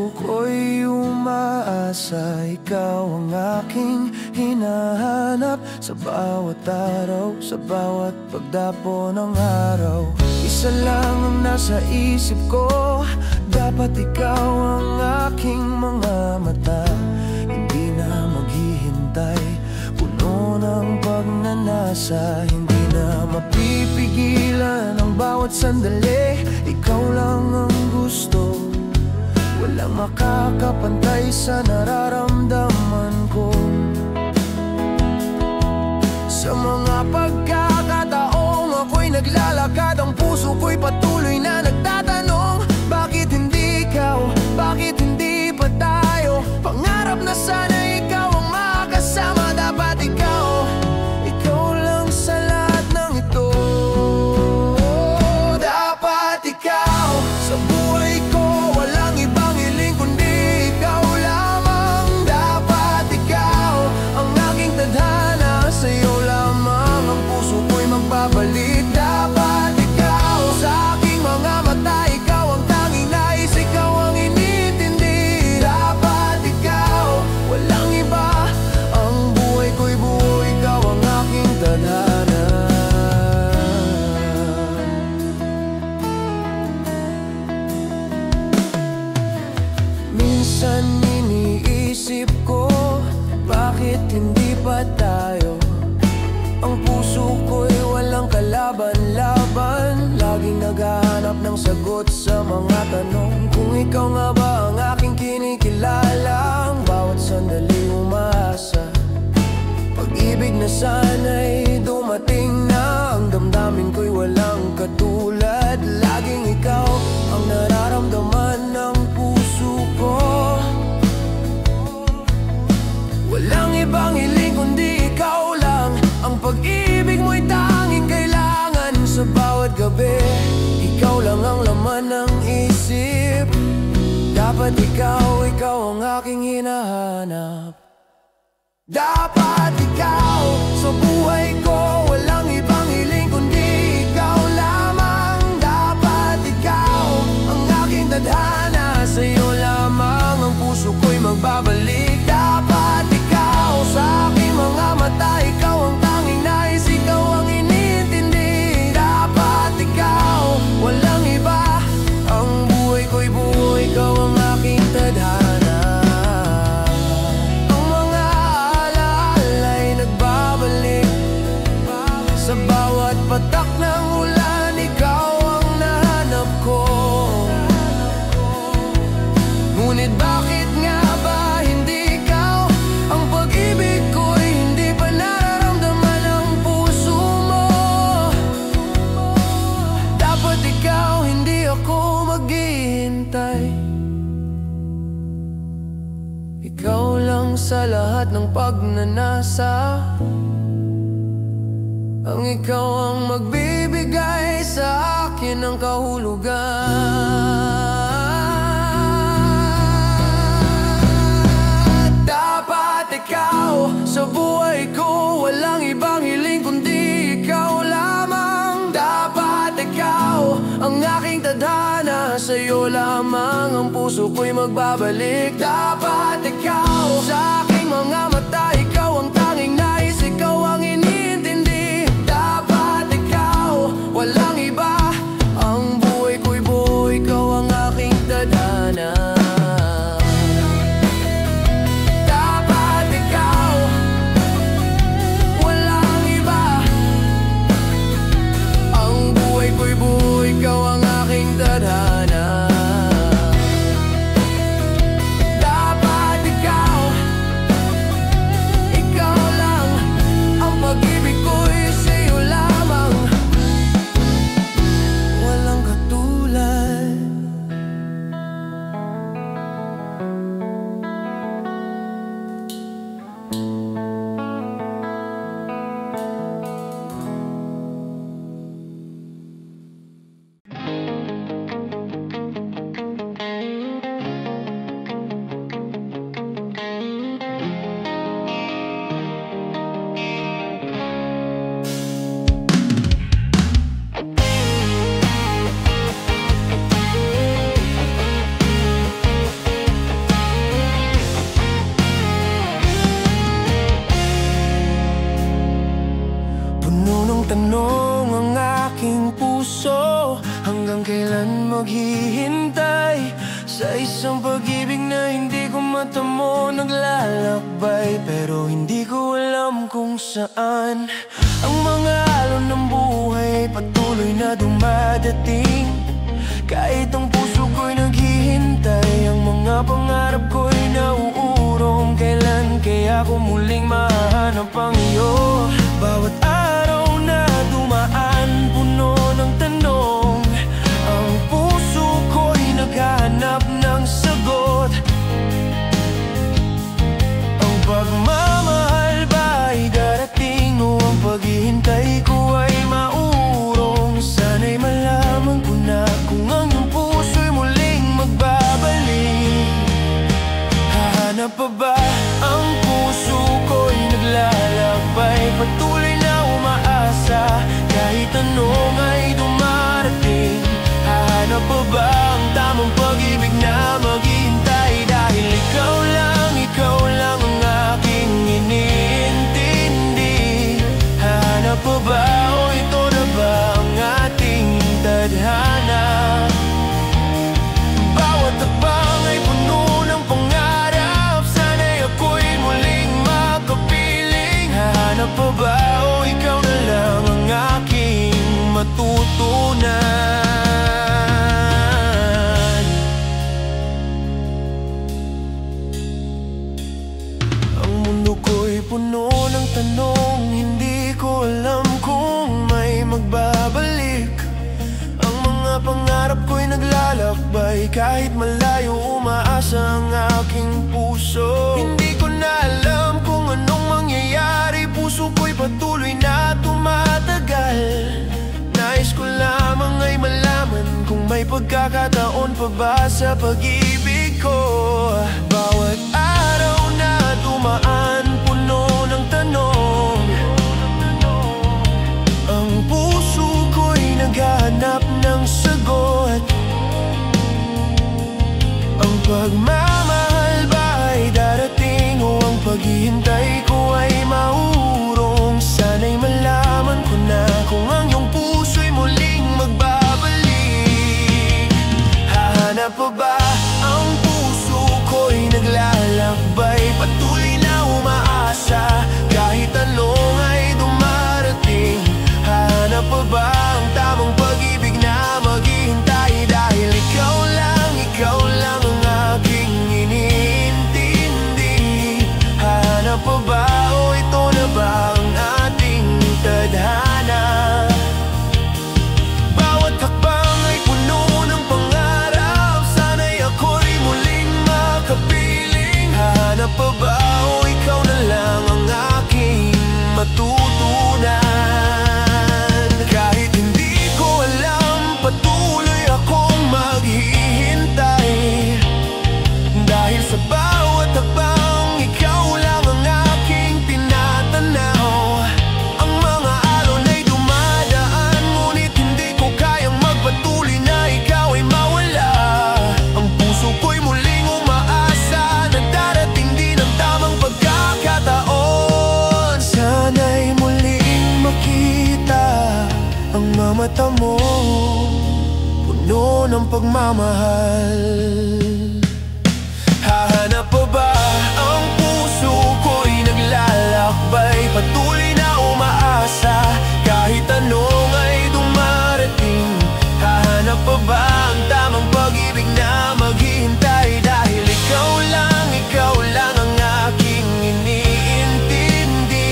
puso ko'y umaasa. Ikaw ang aking hinahanap sa bawat araw, sa bawat pagdapo ng araw. Isa lang ang nasa isip ko, dapat ikaw ang aking mga mata. Hindi na maghihintay, puno ng pagnanasa. Hindi na mapipigilan ang bawat sandali. Ikaw lang ang gusto, walang makakapantay sa nararamdaman ko. Sa mga pagkakataong ako'y naglalakad, ang puso ko'y patuloy na nagtatanong, bakit hindi ikaw? Bakit hindi pa tayo? Pangarap na sana ikaw ang makasama. Dapat ikaw, ikaw lang sa lahat ng ito. Dapat ikaw sa buhay ko, walang ibang hiling kundi ikaw lamang. Dapat ikaw ang aking tadhana, sa'yo lamang ang puso ko'y magbabalik. Dapat ikaw sa aking mga mata, ikaw ang tanging nais, ikaw ang inintindi. Dapat ikaw, walang iba, ang buhay ko'y buo, ikaw ang aking tadhana. Minsan iniisip ko, bakit hindi pa tayo? Ang puso ko'y walang kalaban-laban, laging naghahanap ng sagot sa mga tanong. Kung ikaw nga ba ang aking kinikilala, ang bawat sandali umaasa. Pag-ibig na sana'y dumating na, ang damdamin ko'y walang katulad. Laging ikaw ang nararamdaman ng puso ko. Walang ibang hiling kundi ikaw lang, ang pag-ibig mo'y tanging kailangan. Sa bawat gabi, ikaw lang ang laman ng isip. Dapat ikaw, ikaw ang aking hinahanap. Dapat ikaw sa buhay ko, walang ibang hiling kundi ikaw lamang. Dapat ikaw ang aking tadhana, sa'yo lamang ang puso ko'y magbabalik. Dapat ikaw sa aking mga mata, ikaw ang tanging nais, ikaw ang inintindi. Dapat ikaw, walang iba, ang buhay ko'y buo, ikaw ang aking tadhana. Ang mga alaala'y nagbabalik, sa bawat patak ng ulan, ikaw ang nahanap ko. Ngunit bakit nga ba hindi ikaw? Ang pag-ibig ko'y hindi pa nararamdaman ng puso mo. Dapat ikaw, hindi ako maghihintay. Ikaw lang sa lahat ng pagnanasa, ang ikaw ang magbibigay sa akin ng kahulugan. Dapat ikaw sa buhay ko, walang ibang hiling kundi ikaw lamang. Dapat ikaw ang aking tadhana, sa'yo lamang ang puso ko'y magbabalik. Dapat ikaw sa aking mga mata, ikaw ang tanging nais, ikaw ang inintindi. Dapat ikaw, walang iba, ang buhay ko'y buo, ikaw ang aking tadhana. Dapat ikaw, walang iba, ang buhay ko'y buo, ikaw ang aking tadhana. Dapat ikaw, maghihintay sa isang pag-ibig na hindi ko matamo. Naglalakbay pero hindi ko alam kung saan. Ang mga alon ng buhay patuloy na dumadating, kahit ang puso ko'y naghihintay. Ang mga pangarap ko'y nauurong, kailan kaya ko muling mahanap ang iyo? Bawat araw na dumaan puno ng tanong, ang puso ko'y naghahanap ng sagot. Ang pagmamahal ba ay darating o ang paghihintay ko ay maurong? Sana'y malaman ko na kung ang iyong puso'y muling magbabalik. Hahanap pa ba ang puso ko'y naglalakbay, patuloy na umaasa kahit anong ay dumarating? Hahanap pa ba ang tamang pag-ibig na maghihintay? Dahil ikaw lang ang aking iniintindi. Hahanap pa ba o ito na ba ang ating tadhana? Bawat takbang ay puno ng pangarap, sana'y ako'y muling makapiling. Hahanap pa ba o ikaw na lang ang aking matutunan? Ang mundo ko'y puno ng tanong, hindi ko alam kung may magbabalik. Ang mga pangarap ko'y naglalakbay, kahit malayo umaasa ang aking puso. Hindi ko na alam kung anong mangyayari, puso ko'y patuloy na tumatagal. Nais ko lamang ay malaman kung may pagkakataon pa ba sa pag-ibig ko. Bawat araw na dumaan puno ng tanong, ang puso ko'y naghahanap ng sagot. Ang pagmamahal ba ay darating o ang paghihintay ko ay maurong? Sana'y malaman ko na kung ang iyong puso'y muling magbabalik. Hahanap pa ba ang puso ko'y naglalakbay, patuloy na umaasa kahit anong ay dumarating? Hahanap pa ba ang tamang pag-ibig na maghihintay? Dahil ikaw lang ang aking iniintindi. Hahanap pa ba o ito na ba ang ating tadhana? Bawat hakbang ay puno ng pangarap, sana'y ako'y muling makapiling. Hahanap pa ba o ikaw na lang ang aking matutunan? Kahit hindi ko alam, patuloy akong maghihintay. Dahil sa bawat hakbang, ikaw lang ang aking tinatanaw. Ang mga alon ay dumadaan, ngunit hindi ko kayang magpatuloy na ikaw ay mawala. Ang puso ko'y muling umaasa na darating din ang tamang pagkakataon. Sana'y muling makita ang mga mata mo, puno ng pagmamahal. Hahanap pa ba ang puso ko'y naglalakbay, patuloy na umaasa kahit anong ay dumarating? Hahanap pa ba ang tamang pag-ibig na maghihintay? Dahil ikaw lang ang aking iniintindi.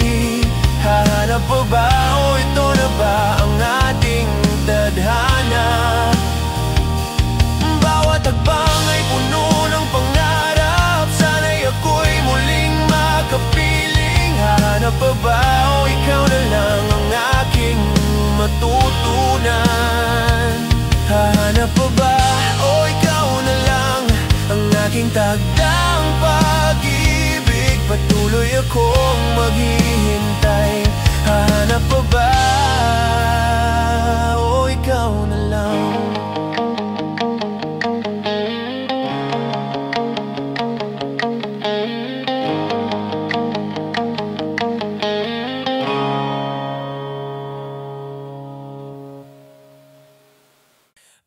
Hahanap pa ba o ito na ba ang ating tadhana? Bawat hakbang ay puno ng pangarap, sana'y ako'y muling makapiling. Hahanap pa ba o ikaw na lang ang aking matutunan? Hahanap pa ba o ikaw na lang ang aking tagdang pag-ibig? Patuloy akong maghihintay. Hahanap pa ba o ikaw na lang?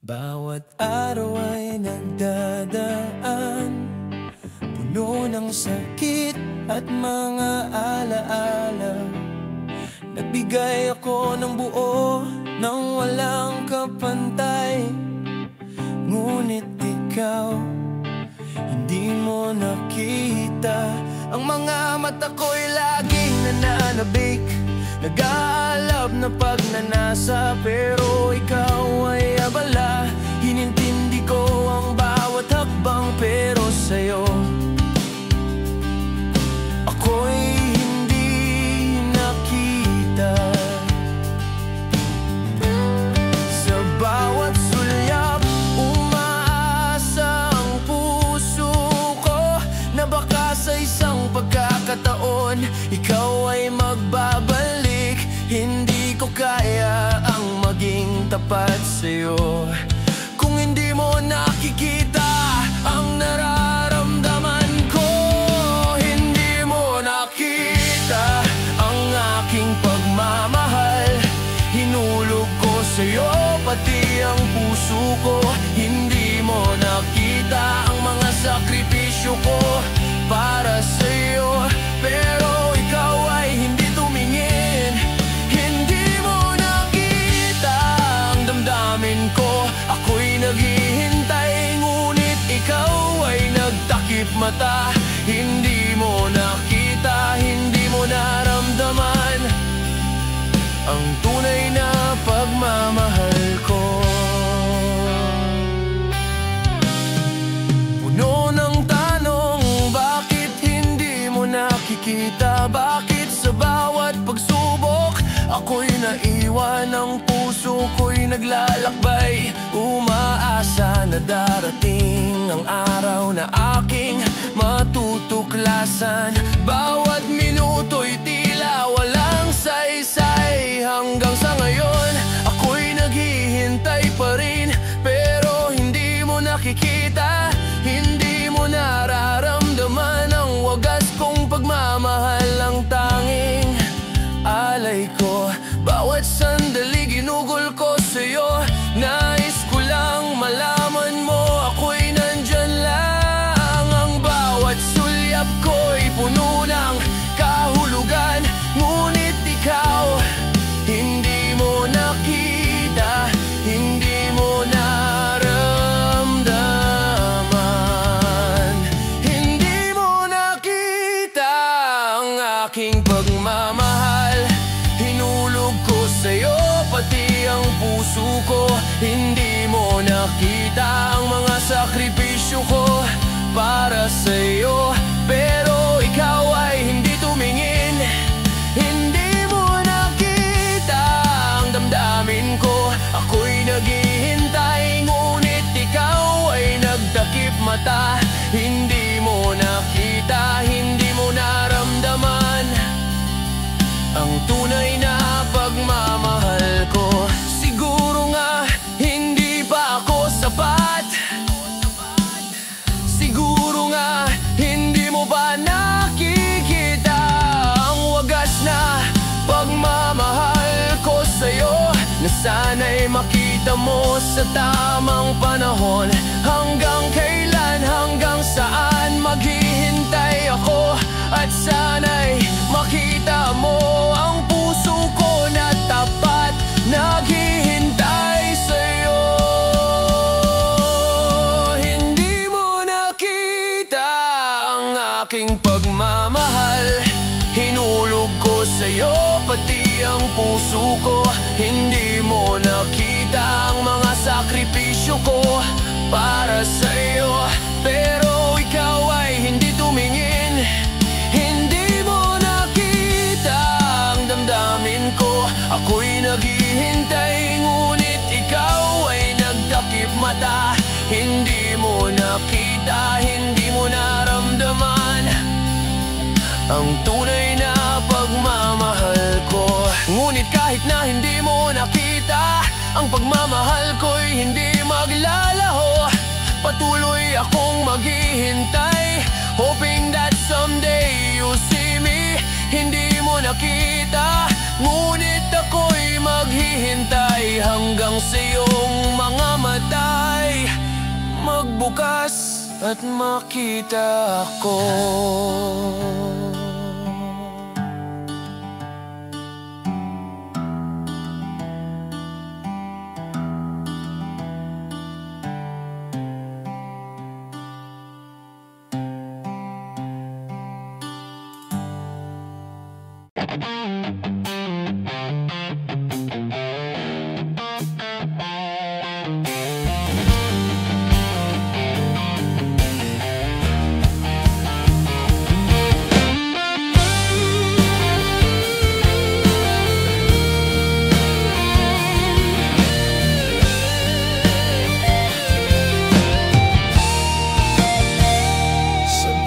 Bawat ng sakit at mga alaala. Nagbigay ako ng buo nang walang kapantay. Ngunit ikaw, hindi mo nakita. Ang mga mata ko'y laging nananabik, nag-aalab na pagnanasa. Pero ikaw ay abala, hinintindi ko ang bawat hakbang. Pero sa'yo, ako'y hindi nakita. Sa bawat sulyap, umaasa ang puso ko na baka sa isang pagkakataon ikaw ay magbabalik. Hindi ko kaya ang maging tapat sa'yo kung hindi mo nakikita ang nararamdaman ko. Hindi mo nakita ang aking pagmamahal. Hinulog ko sa'yo pati ang puso ko. Hindi mo nakita ang mga sakripisyo ko para sa'yo. Pero ikaw ay hindi tumingin. Hindi mo nakita ang damdamin ko. Ako'y naghihintay, ngunit ikaw ay nagtakip mata. Hindi mo nakita, hindi mo naramdaman ang tunay na pagmamahal ko. Puno ng tanong, bakit hindi mo nakikita? Bakit sa bawat pagsubok ako'y naiwan? Ang puso ko'y naglalakbay, umaasa na darating ang araw na aking matutuklasan. Bawat minuto'y tila walang saysay. Hanggang sa ngayon, ako'y naghihintay pa rin. Pero hindi mo nakikita, hindi mo nararamdaman ang wagas kong pagmamahal. Ang tanging alay ko, bawat sandali ginugol ko sa'yo. Nais ko lang malaman mo ako'y nandyan lang. Ang bawat sulyap ko'y puno ng kahulugan. Ngunit ikaw, hindi mo nakita, hindi mo naramdaman. Hindi mo nakita ang aking pagmamahal. Hinulog ko sa'yo pati ang puso ko. Hindi mo nakita ang mga sakripisyo ko para sa'yo. Pero ikaw ay hindi tumingin. Hindi mo nakita ang damdamin ko. Ako'y naghihintay, ngunit ikaw ay nagtakip mata. Hindi mo nakita, hindi mo naramdaman ang tunay na pagmamahal ko. Siguro nga hindi pa ako sapat. Siguro nga hindi mo ba nakikita ang wagas na pagmamahal ko sa'yo, na sana'y makita mo sa tamang panahon. Hanggang kailan, hanggang saan maghihintay ako? At sana'y makita mo ang puso ko na tapat naghihintay sa'yo. Hindi mo nakita ang aking pagmamahal. Hinulog ko sa'yo pati ang puso ko. Hindi mo nakita ang mga sakripisyo ko para sa'yo. Pero ikaw ay hindi tumingin. Hindi mo nakita ang damdamin ko. Ako'y naghihintay, ngunit ikaw ay nagtakip mata. Hindi mo nakita, hindi mo naramdaman ang tunay na pagmamahal ko. Ngunit kahit na hindi mo nakita, ang pagmamahal ko'y hindi maglalaho. Patuloy akong maghihintay, hoping that someday you'll see me. Hindi mo nakita, ngunit ako'y maghihintay hanggang sa iyong mga mata'y magbukas. at makita ako.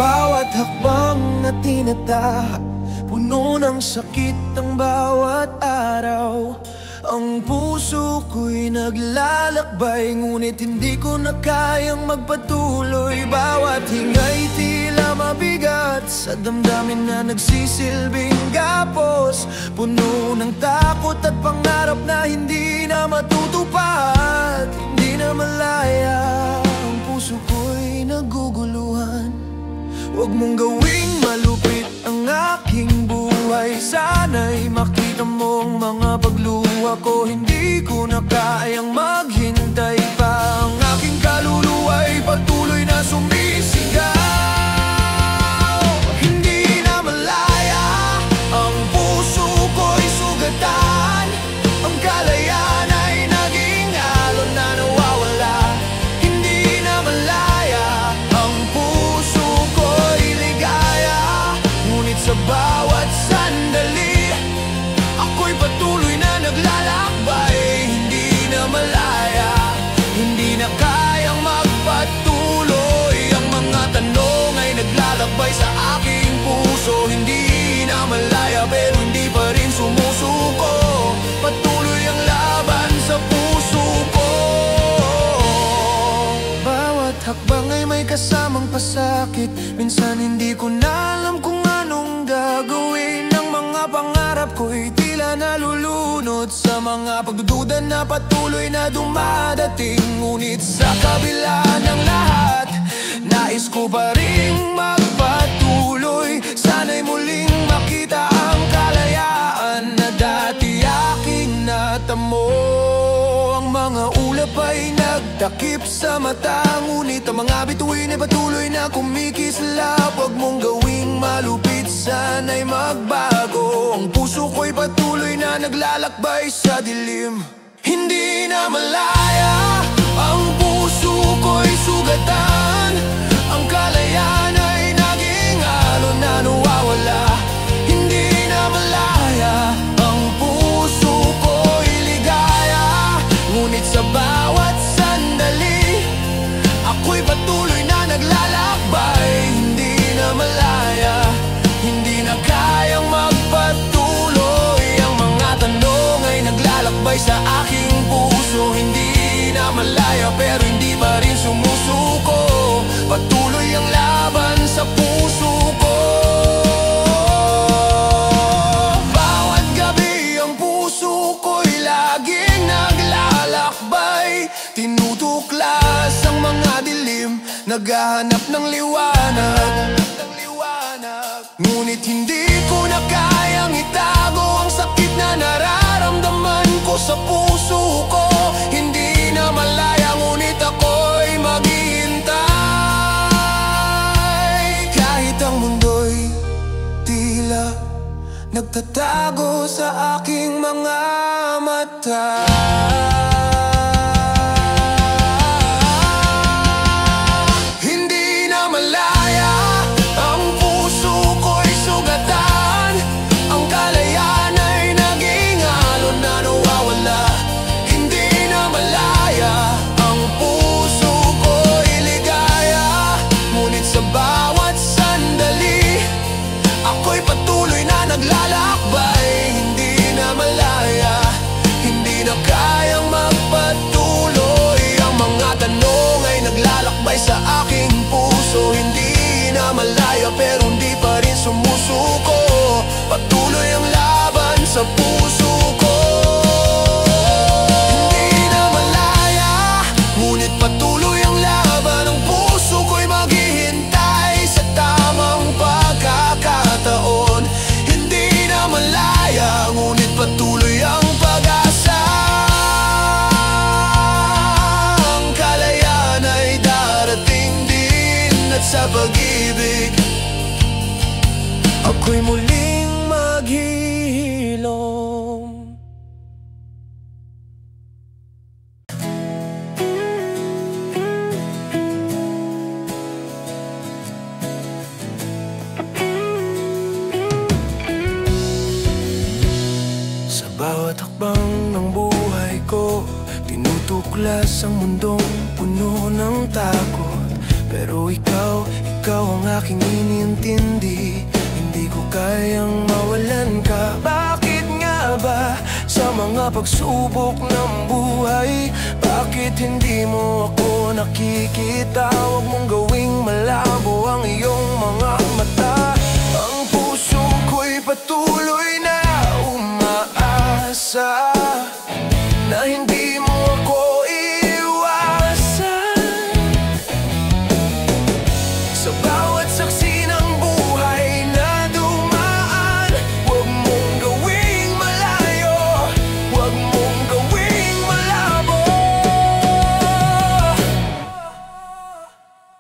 Bawat hakbang na tinatahak, puno ng sakit ang bawat araw. Ang puso ko'y naglalakbay, ngunit hindi ko na kayang magpatuloy. Bawat hingay tila mabigat sa damdamin na nagsisilbing gapos, puno ng takot at pangarap na hindi na matutupad. Hindi na malaya, ang puso ko'y naguguluhan. Huwag mong gawing malupit ang aking buhay. Sana'y makita mong mga pagluha ko. Hindi ko na kayang maghintay pa. Ang aking kaluluwa'y patuloy na sumisigaw. Hindi na malaya, ang puso ko'y sugatan. Ang kalayaan ay naging alon na nawawala. Hindi na malaya, ang puso sa bawat sandali, ako'y patuloy na naglalakbay. Hindi na malaya, hindi na kayang magpatuloy. Ang mga tanong ay naglalakbay sa aking puso. Hindi na malaya pero hindi pa rin sumusuko. Patuloy ang laban sa puso ko. Bawat hakbang ay may kasamang pasakit. Minsan hindi ko na alam kung gagawin. Ang mga pangarap ko'y tila nalulunod sa mga pagdududa na patuloy na dumadating. Ngunit sa kabila ng lahat, nais ko pa rin magpatuloy. Sana'y muling makita ang kalayaan na dati aking natamo. Ang mga ulap ay nagtakip sa mata, ngunit ang mga bituin ay patuloy na kumikislap. Huwag mong gawing malupit, sana'y magbago. Ang puso ko'y patuloy na naglalakbay sa dilim. Hindi na malaya, ang puso ko'y sugatan. Ang kalayaan ay naging alon na nawawala. Hindi na malaya, ang puso ko'y ligaya. Ngunit sa bawat sandali, ako'y patuloy na naglalakbay. Hindi na malaya, hindi na kayang magpatuloy. Ang mga tanong ay naglalakbay sa aking puso. Hindi na malaya pero hindi pa rin sumusuko. Patuloy ang laban sa puso ko. Bawat gabi ang puso ko'y laging naglalakbay. Tinutuklas ang mga dilim, naghahanap ng liwanag. Ngunit hindi ko na kayang itago ang sakit na nararamdaman ko sa puso ko. Hindi na malaya, ngunit ako'y maghihintay. Kahit ang mundo'y tila nagtatago sa aking mga mata. Naglalakbay, hindi na malaya, hindi na kayang ako'y muling maghihilom. Sa bawat hakbang ng buhay ko, tinutuklas ang mundong puno ng takot. Pero ikaw ang aking iniintindi. Hindi ko kayang mawalan ka. Bakit nga ba sa mga pagsubok ng buhay, bakit hindi mo ako nakikita? Huwag mong gawing malabo ang iyong mga mata. Ang puso ko'y patuloy na umaasa na hindi mo ako iiwasan. Sa bawat saksi ng buhay na dumaan, huwag mong gawing malayo, huwag mong gawing malabo.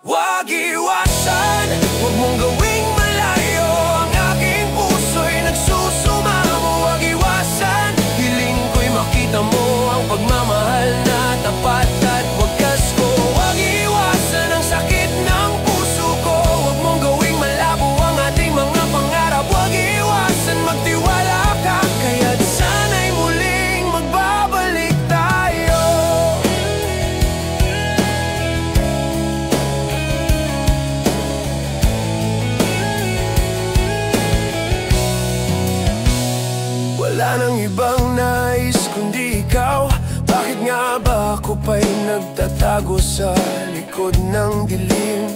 Huwag iwasan, huwag mong gawing malayo. Ang aking puso'y nagsusumamo. Huwag iwasan, hiling ko'y makita mo ang pagmamahal na tapat at wagas ko. Huwag iwasan ang sakit ng puso ko. Huwag mong gawing malabo ang ating mga pangarap. Huwag iwasan, magtiwala ka. Kaya't sana'y muling magbabalik tayo. Wala nang ibang nais kundi ikaw. Bakit nga ba ako pa'y nagtatago sa likod ng dilim?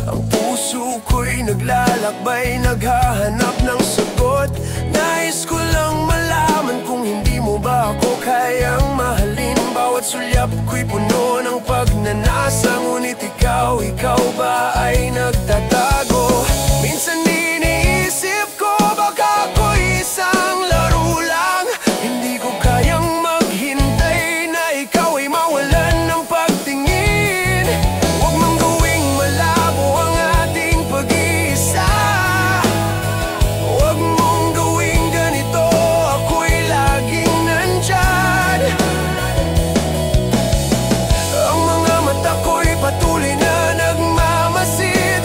Ang puso ko'y naglalakbay, naghahanap ng sagot. Nais ko lang malaman kung hindi mo ba ako kayang mahalin. Bawat sulyap ko'y puno ng pagnanasa, ngunit ikaw ba ay nagtatago? Minsan iniisip ko baka ako'y isang laro lang. Hindi ko kayang maghintay na ikaw ay mawalan ng pagtingin. Huwag mong gawing malabo ang ating pag-iisa. Huwag mong gawing ganito, ako'y laging nandyan. Ang mga mata ko'y patuloy na nagmamasid.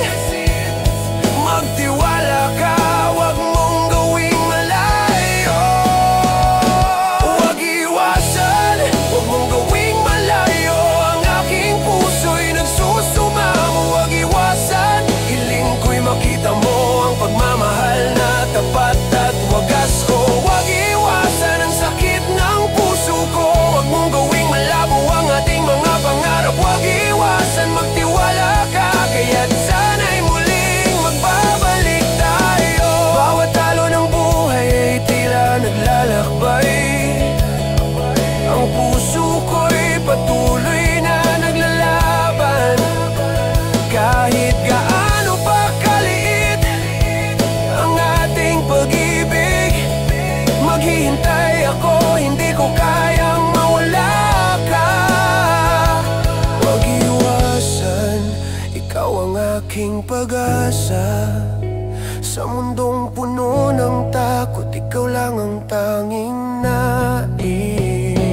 Magtiwala ka, huwag mong gawing malayo. Huwag iwasan, huwag mong gawing malayo. Ang aking puso'y nagsusumamo. Huwag iwasan, hiling ko'y makita mo ang pagmamahal na tapat at wagas ko. Huwag iwasan ang sakit ng puso ko. Huwag mong gawing malabo ang ating mga pangarap. Huwag iwasan, magtiwala ka. Kaya't sana'y muling magbabalik tayo. Bawat talo ng buhay ay tila naglalakbay. Ang puso ko'y patuloy na naglalaban. Kahit gaano pa kaliit ang ating pag-ibig, maghihintay ako, hindi ko kayang mawala ka. Huwag iwasan, ikaw ang aking pag-asa. Sa mundong puno ng takot, ikaw lang ang tanging nais.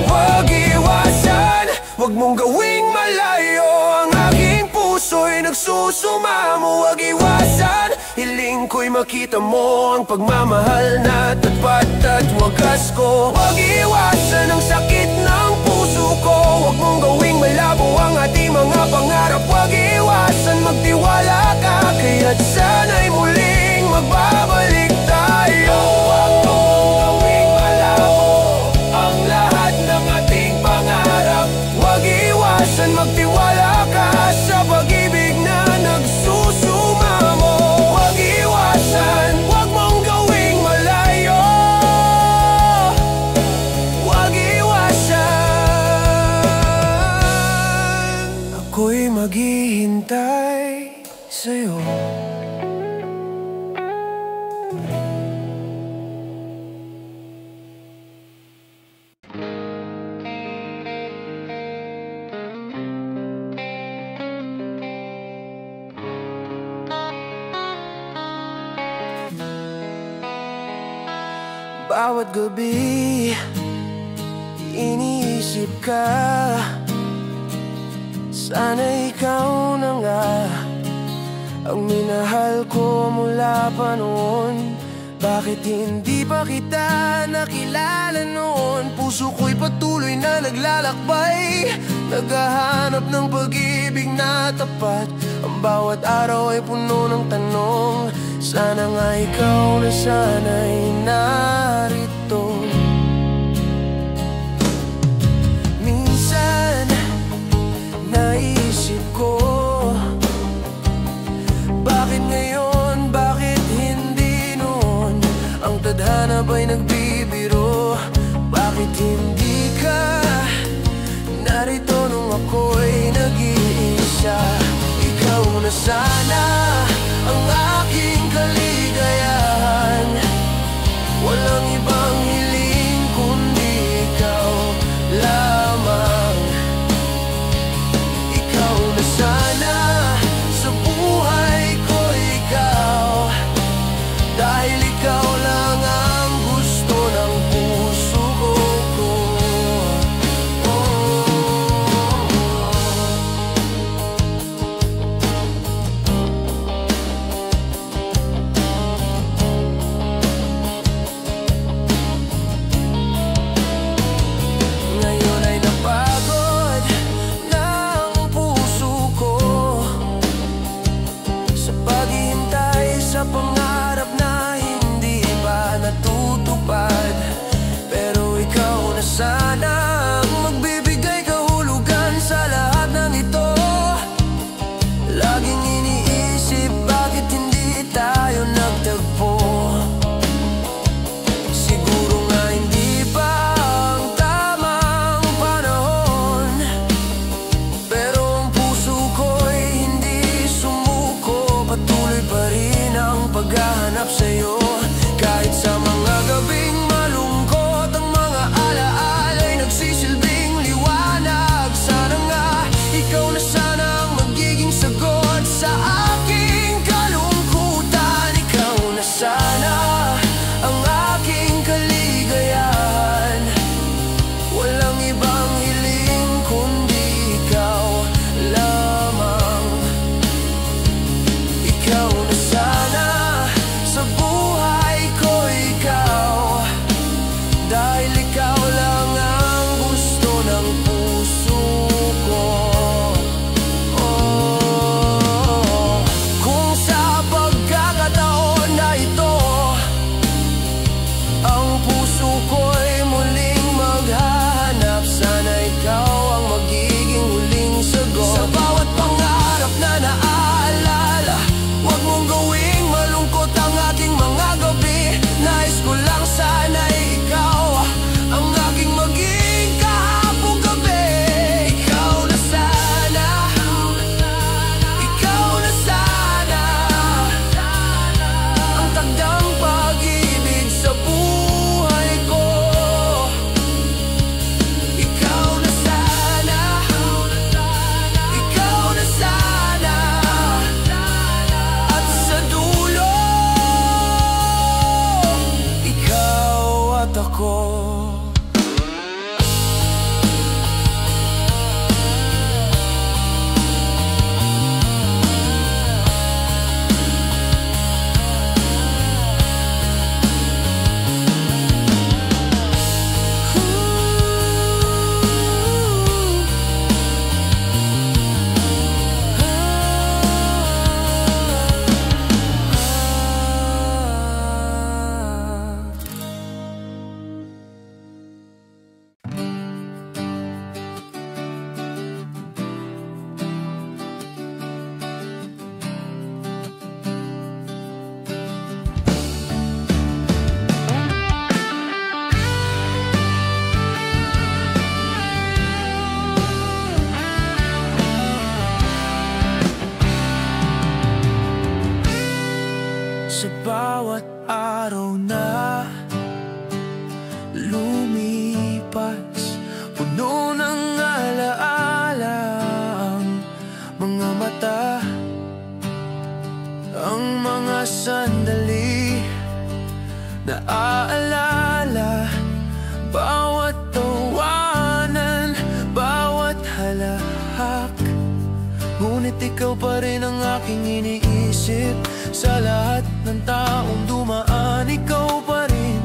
Huwag iwasan, huwag mong gawing malayo. Ang aking puso'y nagsusumamo. Huwag iwasan, hiling ko'y makita mo ang pagmamahal na tapat at wagas ko. Huwag iwasan ang sakit ng puso ko. Huwag mong gawing malabo ang ating mga pangarap. Huwag iwasan, magtiwala ka. Kaya't sana'y muling magbabalik tayo. Huwag mong gawing malabo ang lahat ng ating pangarap. Huwag iwasan, magtiwala ka sa pag-ibig na nagsusumamo. Huwag iwasan, huwag mong gawing malayo. Huwag iwasan, ako'y maghihintay sa'yo. bawat gabi iniisip ka. Sana ikaw na nga ang minahal ko mula pa noon. Bakit hindi pa kita nakilala noon? Puso ko'y patuloy na naglalakbay, naghahanap ng pag-ibig na tapat. Ang bawat araw ay puno ng tanong. Sana nga ikaw na sana'y narito. Minsan naisip ko, bakit ngayon, bakit hindi noon? Ang tadhana ba'y nagbibiro? Bakit hindi ka narito nung ako'y nag-iisa? Ikaw na sana ang aking kaligayahan. Walang ibang hiling kundi ikaw lamang. Ikaw na sana sa buhay ko, ikaw. Dahil ikaw lang ang gusto ng puso ko. Ngayon ay napagod na ang puso ko sa paghihintay sa pangarap na hindi pa natutupad. Pero ikaw na sana ang magbibigay kahulugan sa lahat ng ito. Laging iniisip, bakit hindi tayo nagtagpo? Siguro nga hindi pa ang tamang panahon, pero ang puso ko'y hindi sumuko. Patuloy pa rin ang paghahanap sa'yo. Kahit sa mga gabing malungkot, ang mga alaala'y nagsisilbing liwanag. Sana nga ikaw na sana ang magiging sagot sa aking kalungkutan. Ikaw na sana ang aking kaligayahan. Walang ibang hiling kundi ikaw lamang. Ikaw na sana sa buhay ko, ikaw. Dahil ikaw lang ang gusto ng puso ko. Kung sa pagkakataon na ito ang puso ko'y muling maghahanap, sana ikaw ang magiging huling sagot. Sa bawat pangarap na naaalala, huwag mong gawing malungkot ang aking mga gabi. Nais ko lang sana'y ikaw ang aking maging kahapong gabi. Ikaw na sana, ikaw na sana ang takdang pag-ibig sa buhay ko. Ikaw na sana, ikaw na sana. At sa dulo, ikaw at ako. Sa bawat araw na lumipas, puno ng alaala ang mga mata. Ang mga sandali na aalala ngunit ikaw pa rin ang aking iniisip. Sa lahat ng taong dumaan, ikaw pa rin.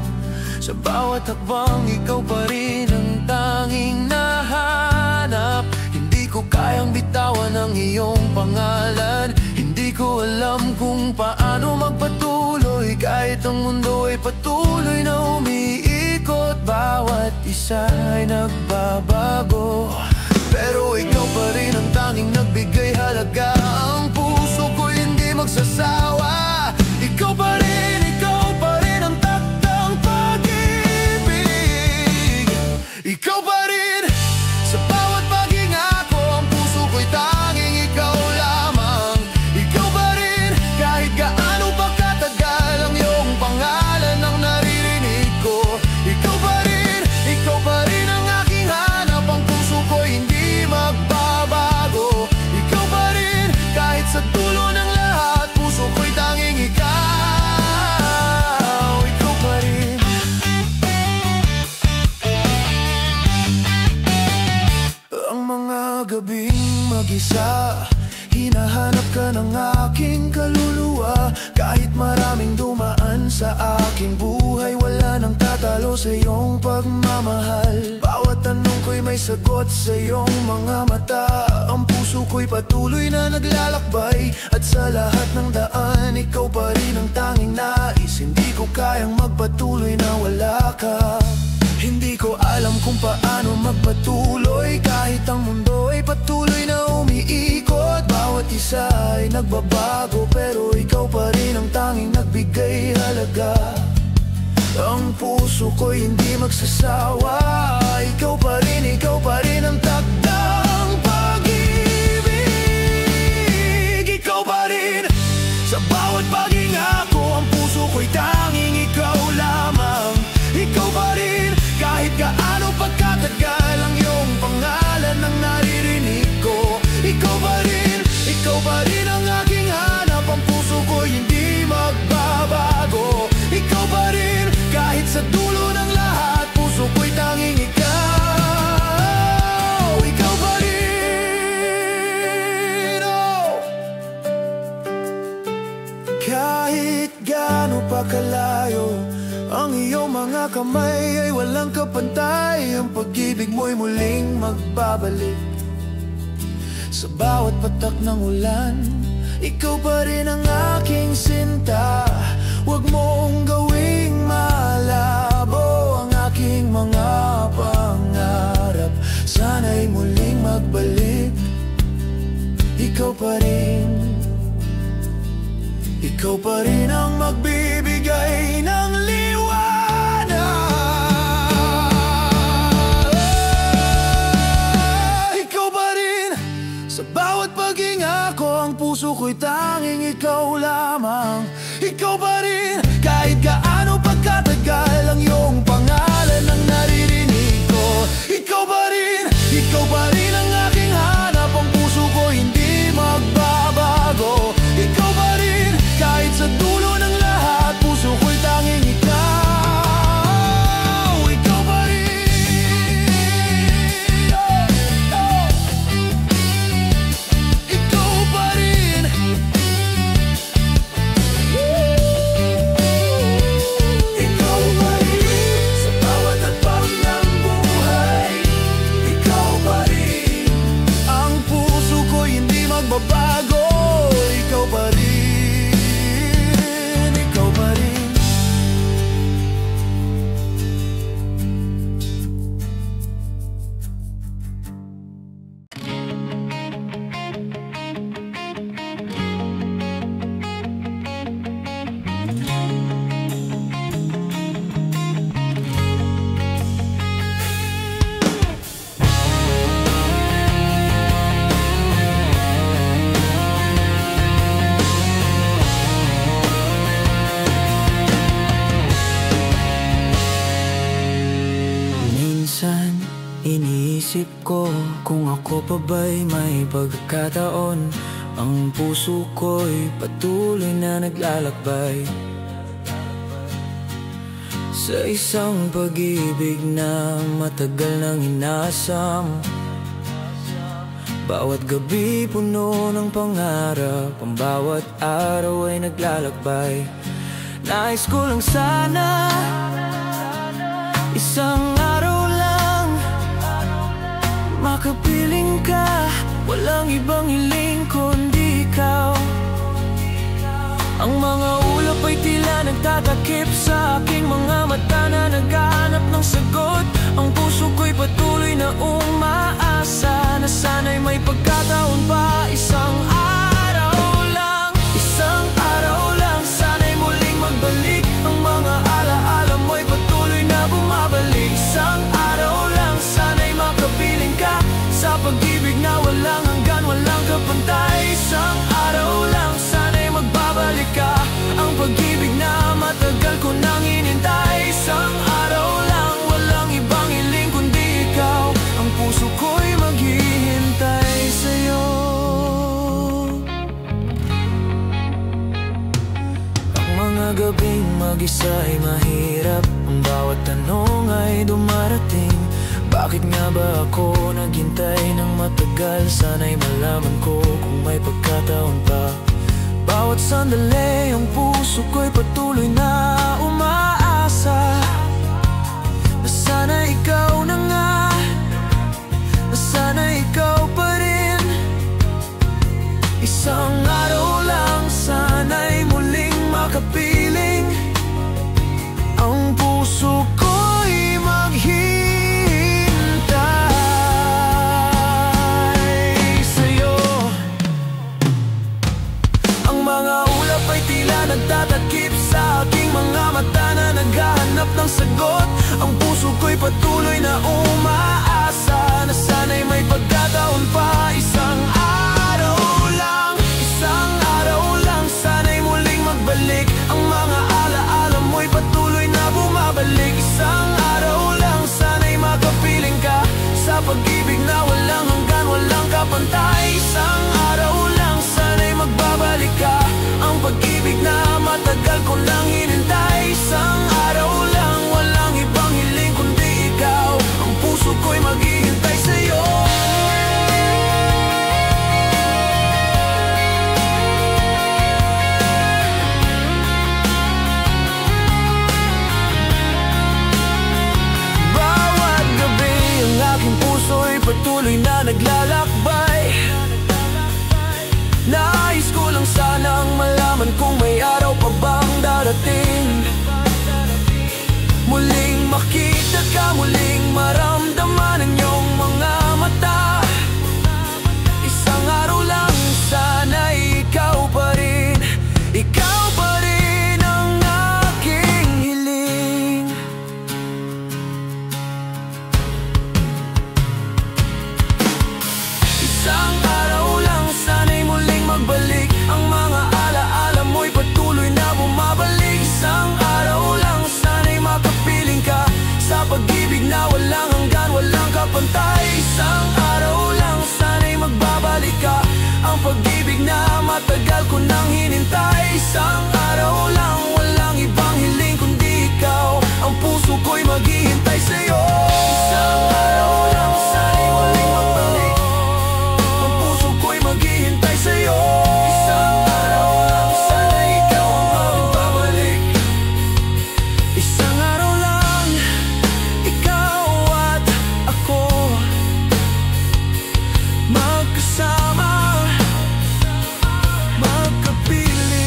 Sa bawat hakbang, ikaw pa rin ang tanging nahanap. Hindi ko kayang bitawan ang iyong pangalan. Hindi ko alam kung paano magpatuloy kahit ang mundo ay patuloy na umiikot. Bawat isa ay nagbabago, pero ikaw pa rin ang tanging nagbigay halaga. Ang puso ko hindi magsasawa. Ikaw pa rin ang takdang pag-ibig. Ikaw pa rin sa bawat paghinga ko. Ang puso ko'y tanging ikaw lamang. Ikaw pa rin kahit gaano pa katagal ang iyong pangalan ang naririnig ko. Ikaw pa rin ang aking hanap. Ang puso ko'y hindi magbabago. Ikaw pa rin kahit sa dulo ng lahat, puso ko'y tanging ikaw. Ikaw pa rin. Ang mga gabing mag-isa, hinahanap ka ng aking kaluluwa. Kahit maraming dumaan sa aking buhay, wala nang tatalo sa iyong pagmamahal. Bawat tanong ko'y may sagot sa iyong mga mata. Ang puso ko'y patuloy na naglalakbay, at sa lahat ng daan, ikaw pa rin ang tanging nais. Hindi ko kayang magpatuloy na wala ka. Hindi ko alam kung paano magpatuloy kahit ang mundo ay patuloy na umiikot. Bawat isa ay nagbabago, pero ikaw pa rin ang tanging nagbigay halaga. Ang puso ko'y hindi magsasawa. Ikaw pa rin ang takdang pag-ibig. Ikaw pa rin sa bawat paghinga ko. Ang puso ko'y tanging ikaw lamang. Ikaw pa rin kahit gaano pagkatagal ang iyong pangalan ang naririnig ko. Ikaw pa rin ang aking hanap. Ang puso ko'y hindi magbabago. Ikaw pa rin kahit sa dulo ng lahat, puso ko'y tanging ikaw. Ikaw pa rin, oh. Kahit gaano pa kalayo ang iyong mga kamay, ay walang kapantay. Ang pag-ibig mo'y muling magbabalik. Sa bawat patak ng ulan, ikaw pa rin ang aking sinta. Huwag mong gawing malabo ang aking mga pangarap. Sana'y muling magbalik. Ikaw pa rin ang magbibigay ng liwanag. Ikaw pa rin sa bawat paghinga ko. Ang puso ko'y tanging ikaw lamang. Ikaw pa rin kahit gaano pagkatagal ang iyong pangalan ang naririnig ko. Ikaw pa rin ang aking hanap. Ang puso ko hindi magbabago. Ikaw pa rin kahit sa dulo ng lahat, puso ko'y tanging ikaw. Ikaw pa rin, oh, oh. Ikaw pa rin. Ikaw pa rin sa bawat hakbang ng buhay. Ikaw pa rin. Ang puso ko'y hindi magbabago. Ikaw pa rin. Ikaw pa rin. Iniisip ko kung ako pa ba'y may pagkakataon. Ang puso ko'y patuloy na naglalakbay sa isang pag-ibig na matagal nang inaasam. Bawat gabi puno ng pangarap, ang bawat araw ay naglalakbay. Nais ko lang sana isang araw lang makapiling ka, walang ibang hiling kundi ikaw. Ang mga ulap ay tila nagtatakip sa aking mga mata na naghahanap ng sagot. Ang puso ko'y patuloy na umaasa na sana'y may pagkataon pa. Isang araw lang, sana'y muling magbalik. Ang mga alaala mo'y patuloy na bumabalik. Isang araw lang, sana'y makapiling ka sa pag-ibig na walang hanggan, walang kapantay. Isang araw lang, sana'y magbabalik ka, ang pag-ibig na matagal ko nang hinintay. Isang araw lang, walang ibang hiling kundi ikaw, ang puso ko'y maghihintay sa'yo. Ang mga gabing mag-isa ay mahirap, ang bawat tanong ay dumarating. Bakit nga ba ako naghintay ng matagal? Sana'y malaman ko kung may pagkataon pa. Bawat sandali, ang puso ko'y patuloy na umaasa na sana ikaw na nga, na sana ikaw pa rin. Isang araw lang, sana'y muling makapiling. Ang puso ko'y maghihintay sa'yo. Ang mga ulap ay tila nagtatakip sa aking mga mata na naghahanap ng sagot. Ang puso ko'y patuloy na umaasa na sana'y may pagkataon pa. Isang araw lang, sana'y muling magbalik. Ang mga alaala mo'y patuloy na bumabalik. Isang araw lang, sana'y makapiling ka sa pag-ibig na walang hanggan, walang kapantay. Isang araw lang, sana'y magbabalik ka, ang pag-ibig na matagal ko nang hinintay. Isang araw lang, walang ibang hiling kundi ikaw, ang puso ko'y maghihintay sa'yo. Bawat gabi ang aking puso'y patuloy na naglalakbay. Nais ko lang sanang malaman kung may araw pa bang darating. Muling makita ka, muling maramdaman ang iyong mga mata. Isang araw lang, sana ikaw pa rin, ikaw pa rin ang aking hiling. Isang araw lang, sana'y muling magbalik. Ang mga alaala mo'y patuloy na bumabalik. Isang araw lang, sana'y makapiling ka sa pag-ibig na walang hanggan, walang kapantay. Isang araw lang, sana'y magbabalik ka, ang pag-ibig na matagal ko nang hinintay. Isang araw lang, walang ibang hiling kundi ikaw, ang puso ko'y maghihintay sa'yo. Isang araw lang, sana'y muling magbalik. Ang puso ko'y maghihintay sa'yo. Isang araw lang, sana ikaw ang aking babalik. Isang araw lang, ikaw at ako magkasama, magkapiling.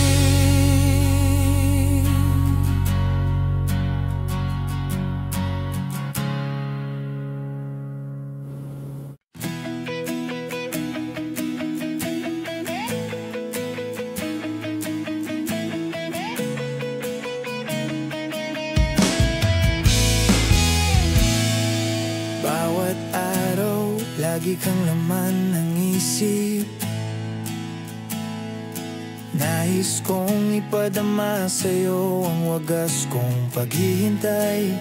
Bawat araw, lagi kang laman ng isip. Nais kong ipadama sa'yo ang wagas kong paghihintay.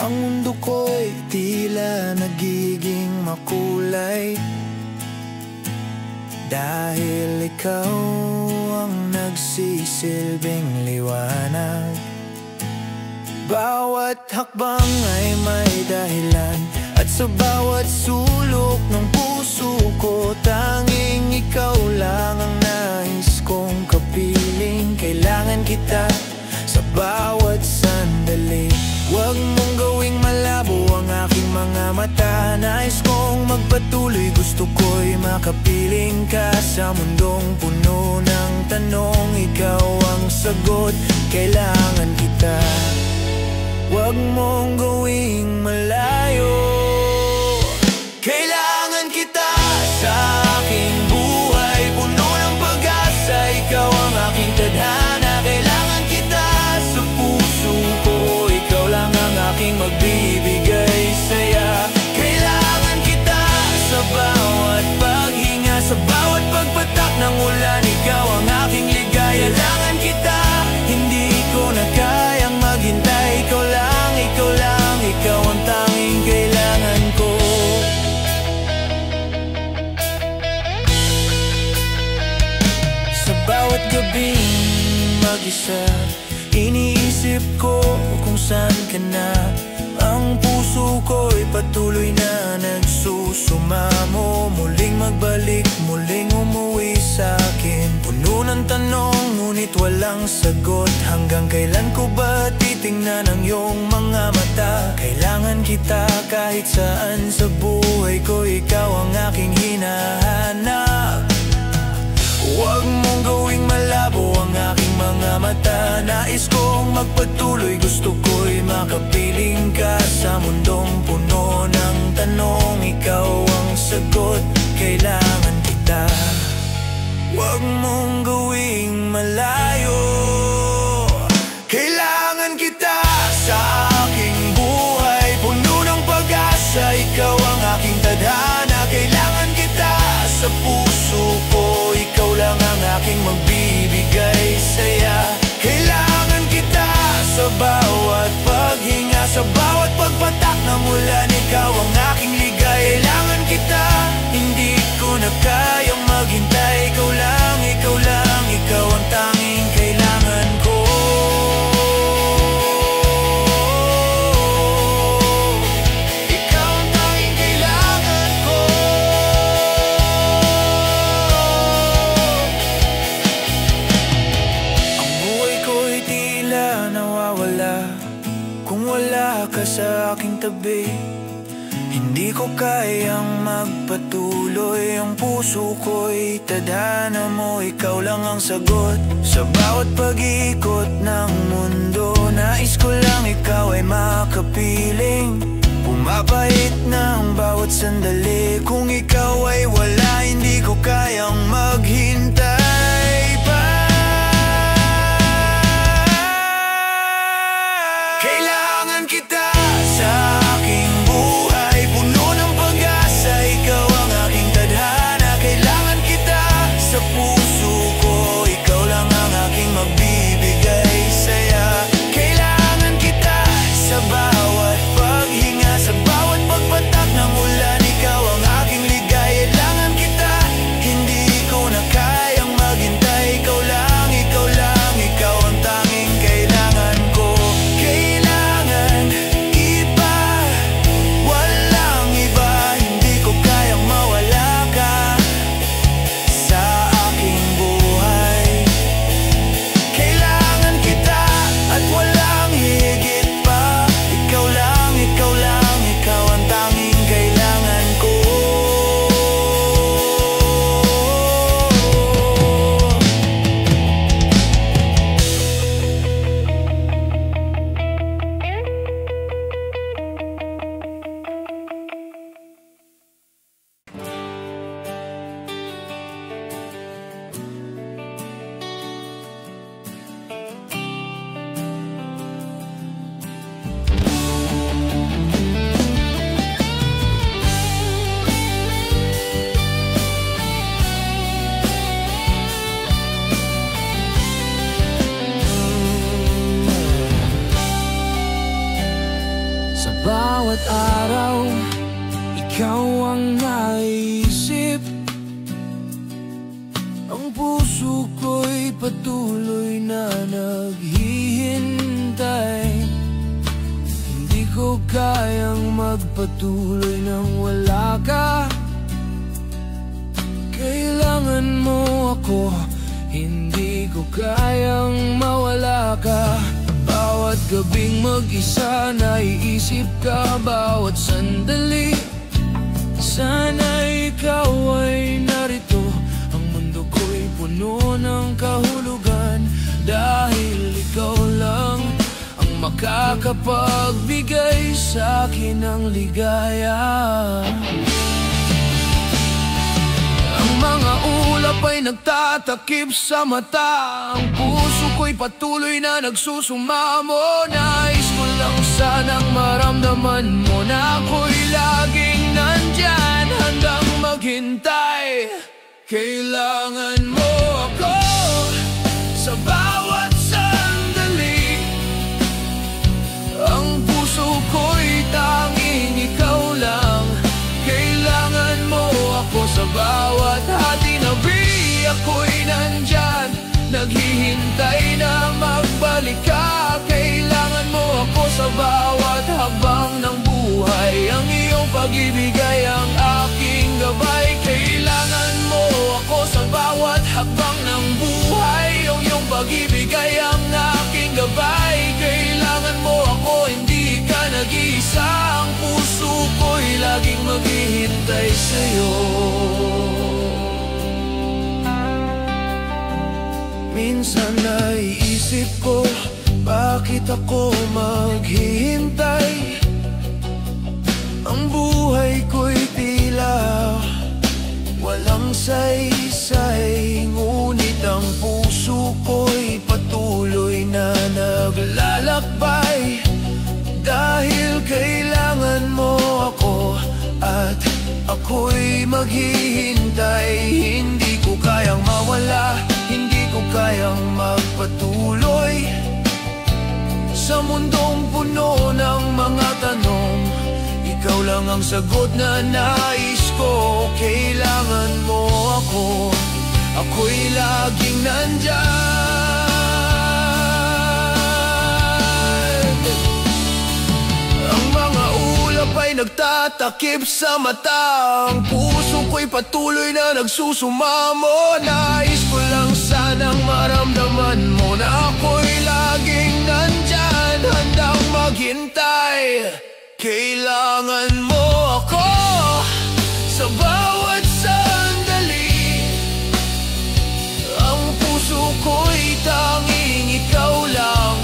Ang mundo ko'y tila nagiging makulay, dahil ikaw ang nagsisilbing liwanag. Bawat hakbang ay may dahilan, at sa bawat sulok ng puso puso ko, tanging ikaw lang ang nais kong kapiling. Kailangan kita sa bawat sandali. Huwag mong gawing malabo ang aking mga mata. Nais kong magpatuloy, gusto ko'y makapiling ka. Sa mundong puno ng tanong, ikaw ang sagot. Kailangan kita, huwag mong gawing malayo. Kailangan kita sa aking buhay, puno ng pag-asa. Ikaw ang aking tadhana. Kailangan kita sa puso ko, ikaw lang ang aking magbibigay saya. Kailangan kita sa bawat paghinga, sa bawat pagpatak ng ulan. Ikaw ang aking ligaya. Kailangan kita, hindi ko na kayang maghintay. Ikaw lang, ikaw lang, ikaw ang tanging kailangan ko. Sa bawat gabing mag-isa, iniisip ko kung saan ka na. Ang puso ko'y patuloy na nagsusumamo, muling magbalik, muling umuwi sa'kin. Puno ng tanong, ngunit walang sagot. Hanggang kailan ko ba titingnan ang iyong mga mata? Kailangan kita kahit saan sa buhay ko, ikaw ang aking hinahanap. Huwag mong gawing malabo ang aking mga mata. Nais kong magpatuloy, gusto ko'y makapiling ka. Sa mundong puno ng tanong, ikaw ang sagot. Kailangan kita, huwag mong gawing malayo. Kailangan kita sa aking buhay, puno ng pag-asa. Ikaw ang aking tadhana. Kailangan kita sa puso ko, ikaw lang ang aking magbibigay saya. Kailangan kita sa bawat paghinga, sa bawat pagpatak ng ulan. Ikaw ang aking ligaya. Kailangan kita, hindi ko na kayang maghintay. Ikaw lang, ikaw lang, ikaw ang tanging kailangan ko. Ikaw ang tanging kailangan ko. Ang buhay ko'y tila nawawala kung wala ka sa aking tabi. Hindi ko kayang magpatuloy, ang puso ko'y tadhana mo. Ikaw lang ang sagot sa bawat pag-ikot ng mundo. Nais ko lang ikaw ay makapiling, pumapait ng bawat sandali. Kung ikaw ay wala, hindi ko kayang maghintay pa. Kailangan kita sa aking buhay, puno ng pag-asa. Ikaw ang aking tadhana. Kailangan kita sa puso ko, ikaw lang ang aking magbibigay saya. Kailangan kita sa bawat paghinga, sa bawat pagpatak ng ulan. Ikaw ang aking ligaya. Kailangan kita, hindi ko na kayang maghintay. Ikaw lang, ikaw lang, ikaw ang tanging kailangan ko. Kailangan iba, walang iba. Hindi ko kayang mawala ka sa aking buhay. Kailangan kita at walang higit pa. Ikaw lang, ikaw lang, ikaw ang tanging kailangan ko. Sa bawat araw, ikaw ang naisip. Ang puso ko'y patuloy na naghihintay. Hindi ko kayang magpatuloy nang wala ka. ako, hindi ko kayang mawala ka. Bawat gabing mag-isa, naiisip ka bawat sandali. Sana ikaw ay narito, ang mundo ko'y puno ng kahulugan. Dahil ikaw lang ang makakapagbigay sa'kin ng ligaya. Ang mga ulap ay nagtatakip sa mata, ang puso ko'y patuloy na nagsusumamo. Nais ko lang sanang maramdaman mo na ako'y laging nandyan, handang maghintay. Kailangan mo ako sa bawat sandali. Ang puso ko'y tanging ikaw lang. Kailangan mo ako sa bawat hati-nabi. Ako'y nandyan, naghihintay na magbalik ka. Kailangan mo ako sa bawat hakbang ng buhay. Ang iyong pag-ibig ay ang aking gabay. Kailangan mo ako sa bawat hakbang ng buhay. Ang iyong pag-ibig ay ang aking gabay. Kailangan mo ako, hindi ka nag-iisa. Ang puso ko'y laging maghihintay sa'yo. Minsan naiisip ko, bakit ako maghihintay? Ang buhay ko'y tila walang saysay, ngunit ang puso ko'y patuloy na naglalakbay. Dahil kailangan mo ako at ako'y maghihintay. Hindi ko kayang mawala, hindi ko kayang magpatuloy sa mundong puno ng mga tanong. Ikaw lang ang sagot na nais ko. Kailangan mo ako, ako'y laging nandyan. Ang mga ulap ay nagtatakip sa mata, ang puso ko'y patuloy na nagsusumamo. Nais ko lang sanang maramdaman mo na ako'y laging nandyan, handang maghintay. Kailangan mo ako sa bawat sandali. Ang puso ko'y tanging ikaw lang.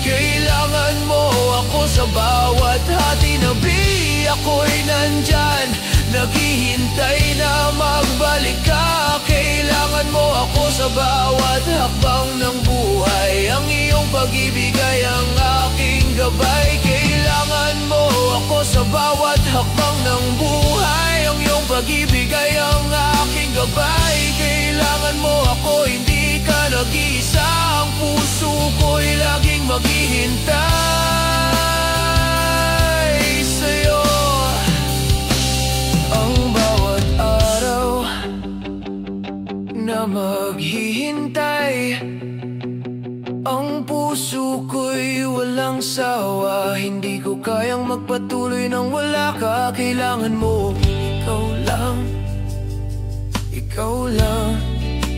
Kailangan mo ako sa bawat hati-nabi. Ako'y nandyan, naghihintay na magbalik ka. Kailangan mo ako sa bawat hakbang ng buhay. Ang iyong pag-ibig ay ang aking gabay. Kailangan mo ako sa bawat hakbang ng buhay. Ang iyong pag-ibig ay ang aking gabay. Kailangan mo ako, hindi ka nag-iisa. Ang puso ko'y laging maghihintay sa'yo. Ang bawat araw na maghihintay, ang puso ko'y walang sawa. Hindi ko kayang magpatuloy nang wala ka. Kailangan mo, ikaw lang, ikaw lang,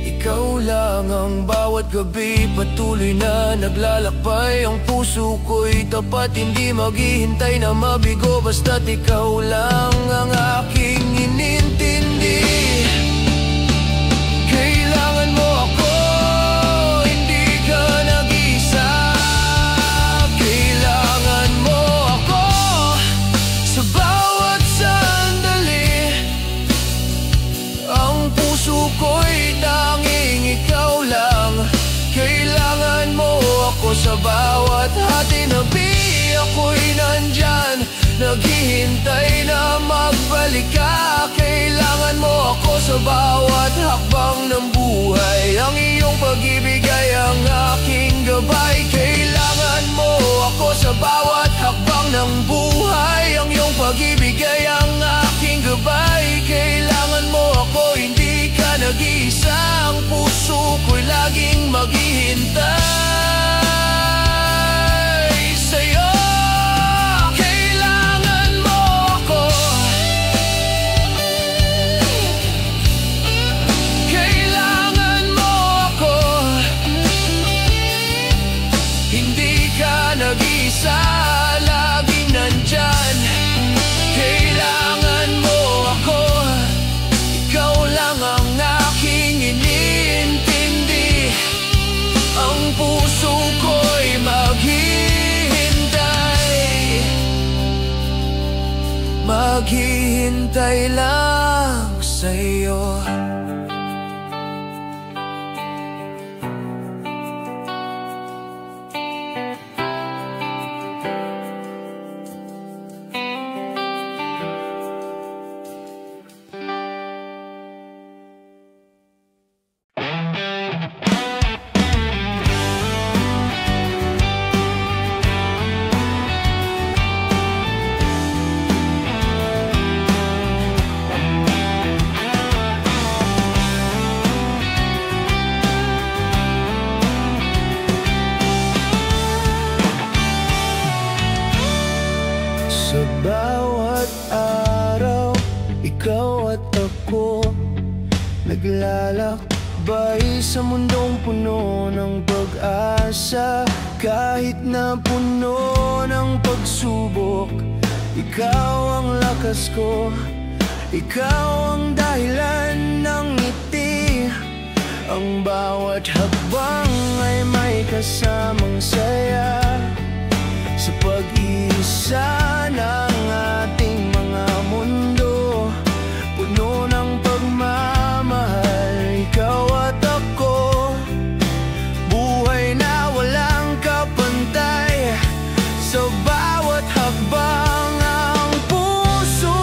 ikaw lang. Ang bawat gabi patuloy na naglalakbay. Ang puso ko'y tapat, hindi maghihintay na mabigo. Basta't ikaw lang ang aking inintindi. Kailangan mo ako, hindi ka nag-isa. Kailangan mo ako sa bawat sandali. Ang puso ko'y tanging ikaw lang. Kailangan mo ako sa bawat hati-nabi. Ako'y nandyan, naghihintay na magbalik ka. Kailangan mo ako sa bawat hakbang ng buhay. Ang iyong pag-ibig ay ang aking gabay. Kailangan mo ako sa bawat hakbang ng buhay. Ang iyong pag-ibig ay ang aking gabay. Kailangan mo ako, hindi ka nag-iisa. Ang puso ko'y laging maghihintay sa'yo. Kailangan mo ako, kailangan maghihintay lang sa'yo. Sa bawat araw, ikaw at ako naglalakbay sa mundong puno ng pag-asa. Kahit na puno ng pagsubok, ikaw ang lakas ko, ikaw ang dahilan ng ngiti. Ang bawat hakbang ay may kasamang saya sa pag-iisa ng ating mga mundo, puno ng pagmamahal. Ikaw at ako, buhay na walang kapantay. Sa bawat hakbang, ang puso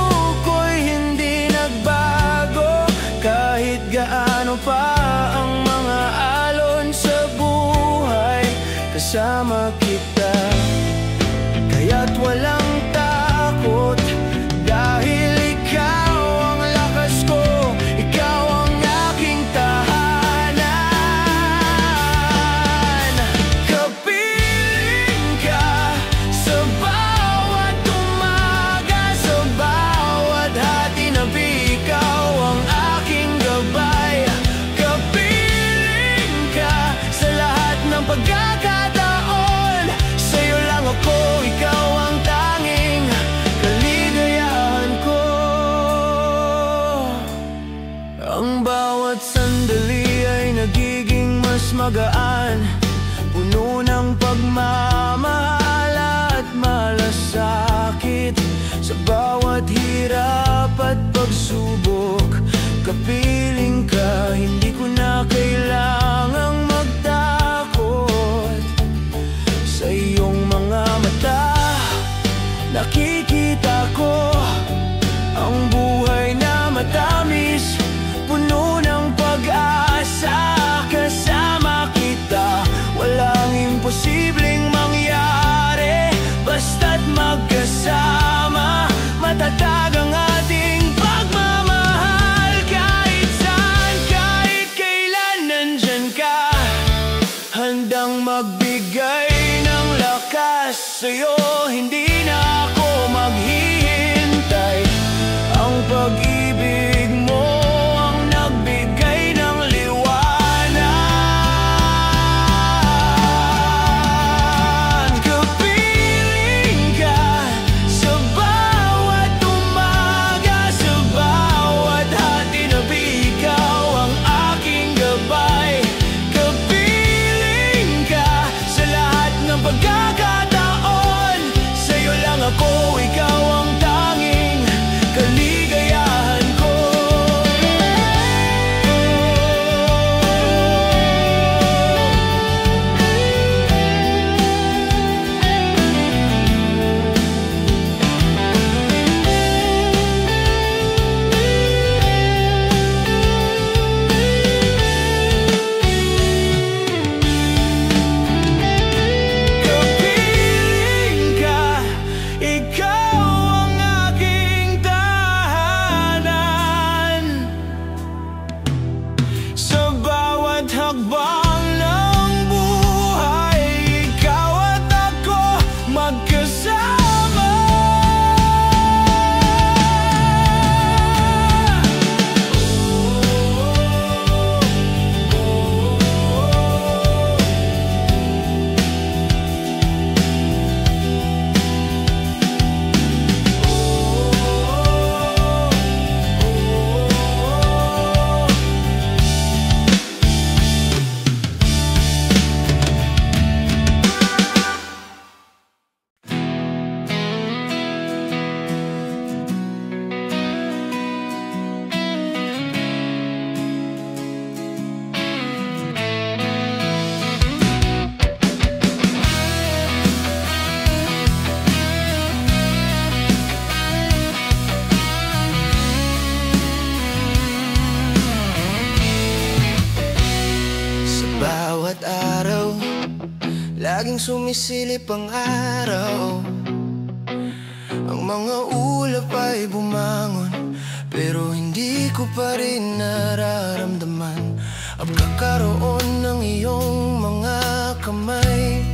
ko'y hindi nagbago. Kahit gaano pa ang mga alon sa buhay, kasama kita. Kaya't walang takot, dahil ikaw ang lakas ko, ikaw ang aking tahanan. Kapiling ka sa bawat umaga, sa bawat hati-nabi, ikaw ang aking gabay. Kapiling ka sa lahat ng pagkakataon, sa'yo lang ako, ikaw ang tanging kaligayahan ko. Ang bawat sandali ay nagiging mas magaan, puno ng pagmamahal at malasakit. Sa bawat hirap at pagsubok, kapiling ka, hindi ko na kailangang magtakot. Sa iyong mga mata, nakikita ko ang buhay na matamis, puno ng pag-asa. Kasama kita, walang imposibleng mangyari, basta't magkasama. Matatag ang ating pagmamahal kahit saan ka laging sumisilip ang araw. Ang mga ulap ay bumangon, pero hindi ko pa rin nararamdaman ang kakaroon ng iyong mga kamay.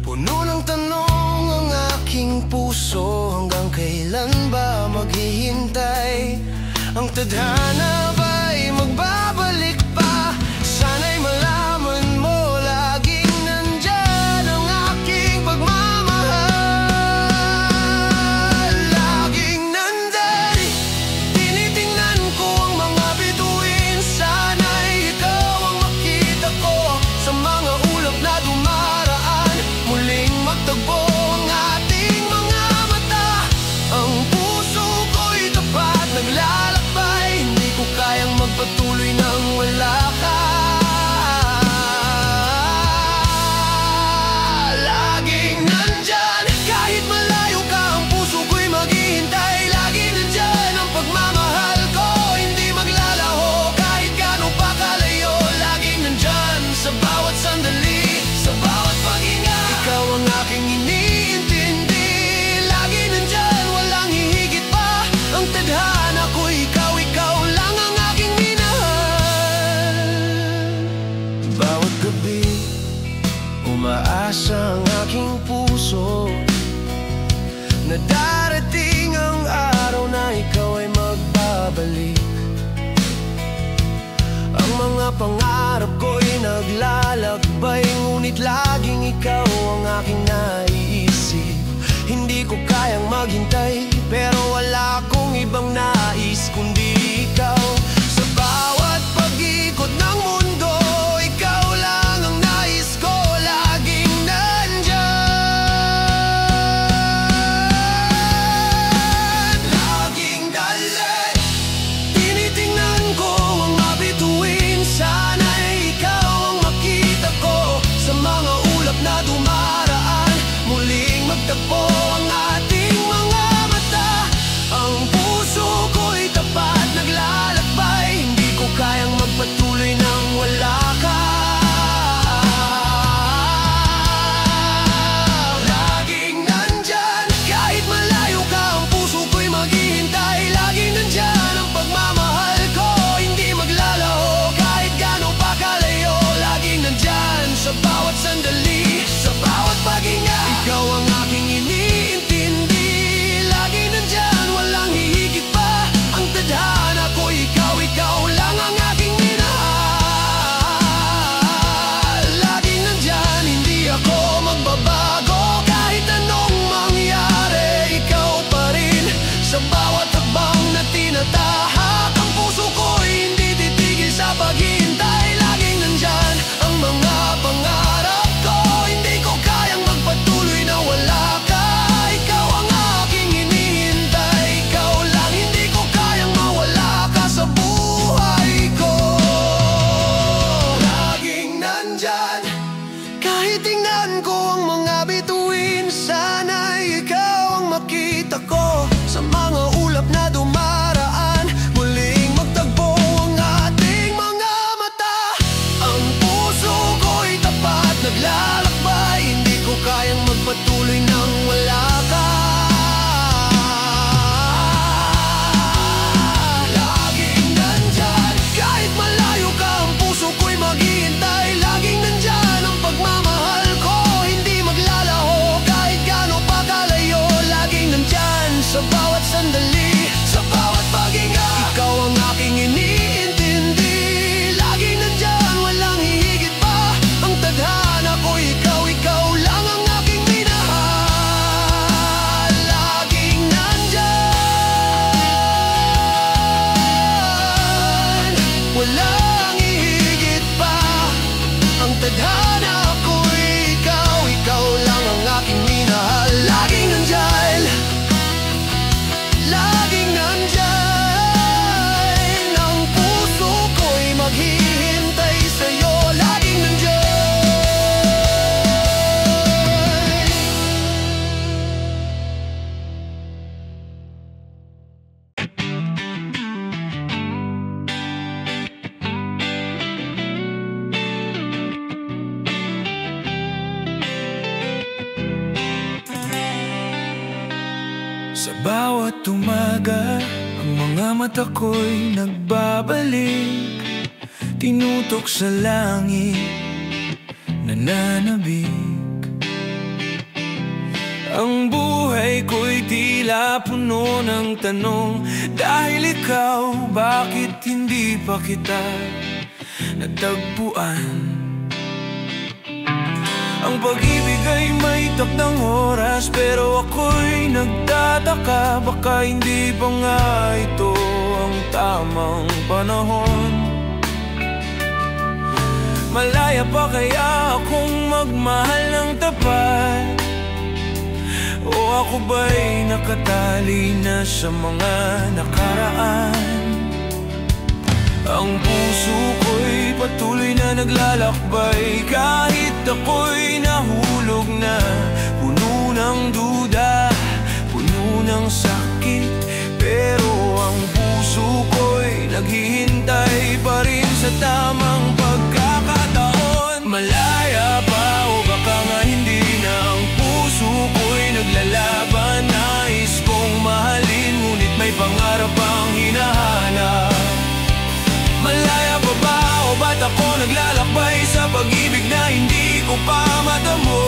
Puno ng tanong ang aking puso, hanggang kailan ba maghihintay? Ang tadhana ba'y magbabalik pa? Sana'y malaman mo, laging nandyan ang aking pagmamahal. Laging nandyan, tinitingnan ko ang mga bituin. Sana'y ikaw ang makita ko sa mga ulap na dumaraan. Muling magtagpo ang ating mga mata. Ang puso ko'y tapat, naglalakbay. Hindi ko kayang magpatuloy nang wala ka. Laging nandyan, kahit malayo ka, ang puso ko'y maghihintay. Laging nandyan ang pagmamahal ko, hindi maglalaho kahit gaano pa kalayo. Laging nandyan sa bawat sandali, sa bawat paghinga. Ikaw ang aking iniintindi. Laging nandyan, walang hihigit pa. Ang tadhana ko, ikaw, ikaw lang ang aking minahal. Bawat gabi, umaasa ang aking puso na darating ang araw na ikaw ay magbabalik. Ang mga pangarap ko'y naglalakbay, ngunit laging ikaw ang aking naiisip. Hindi ko kayang maghintay, pero wala akong ibang nais kundi ikaw. Sa bawat pag-ikot ng mundo, ikaw lang ang nais ko. Laging nandyan, laging dalan. Tinitingnan ko ang mabituin. Sana'y ikaw ang makita ko sa mga ulap na dumaraan. Muling magtagpo ang ating mga mata. Ang puso ko'y tapat, naglalakbay. Hindi ko kayang magpatuloy nang wala ka. Laging nandyan, kahit malayo ka, ang puso ko'y maghihintay. Laging nandyan ang pagmamahal ko, hindi maglalaho kahit gaano pa kalayo. Laging nandyan sa bawat sandali, sa bawat paghinga. Ikaw ang aking iniintindi. Laging nandyan, walang hihigit pa. Ang tadhana ko, ikaw, ikaw lang ang aking minahal. Laging nandyan, hindi ako magbabago. Kahit anong mangyari, ikaw pa rin. Sa bawat hakbang na tinatahak, ang puso ko'y hindi titigil sa paghihintay. Laging nandyan ang mga pangarap ko, hindi ko kayang magpatuloy na wala ka. Ikaw ang aking hinihintay, ikaw lang, hindi ko kayang mawala ka sa buhay ko. Laging nandyan, kahit tingnan ko ang mga bituin. Sana'y ikaw ang makita ko sa mga ulap na dumaraan. Muling magtagpo ang ating mga mata. Ang puso ko'y tapat, naglalakbay. Hindi ko kayang magpatuloy nang wala ka. Laging nandyan, kahit malayo ka, ang puso ko'y maghihintay. Laging nandyan ang pagmamahal ko, hindi maglalaho kahit gaano pa kalayo. Laging nandyan sa bawat sandali, sa bawat paghinga. Ikaw ang aking iniintindi. Laging nandyan, walang hihigit pa. Ang tadhana ko, ikaw, ikaw lang ang aking minahal. Laging nandyan, walang hihigit pa. Ang tadhana ko, ikaw, ikaw lang ang aking minahal. Laging nandyan, laging nandyan. Ang puso ko'y maghihintay sa'yo. Laging nandyan. Sa bawat umaga, ang mga mata ko'y nagbabalik, tinutok sa langit, nananabik. Ang buhay ko'y tila puno ng tanong, dahil ikaw, bakit hindi pa kita natagpuan? Ang pag-ibig ay may takdang oras, pero ako'y nagtataka, baka hindi pa nga ito ang tamang panahon. Malaya pa kaya akong magmahal ng tapat? O ako ba'y nakatali na sa mga nakaraan? Ang puso ko'y patuloy na naglalakbay, kahit ako'y nahulog na, puno ng duda, puno ng sakit. Pero ang puso ko'y naghihintay pa rin sa tamang pagkakataon. Malaya pa o baka nga hindi na, ang puso ko'y naglalaban. Nais kong mahalin, ngunit may pangarap ang hinahanap. Malaya pa ba o ba't ako naglalakbay sa pag-ibig na hindi ko pa matamo?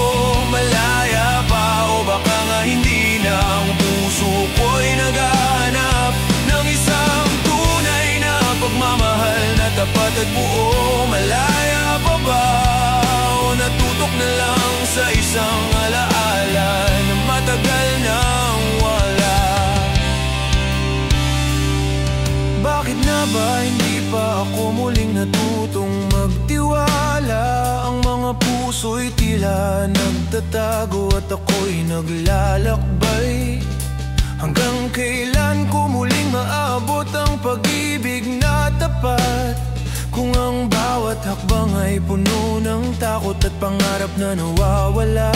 Malaya pa o baka nga hindi na, ang puso ko'y naghahanap ng isang tunay na pagmamahal na tapat at buo. Malaya pa ba o natutok na lang sa isang alaala na matagal nang wala? Bakit na ba hindi pa ako muling natutong magtiwala? Ang mga puso'y tila nagtatago at ako'y naglalakbay. Hanggang kailan ko muling maabot ang pag-ibig na tapat, kung ang bawat hakbang ay puno ng takot at pangarap na nawawala?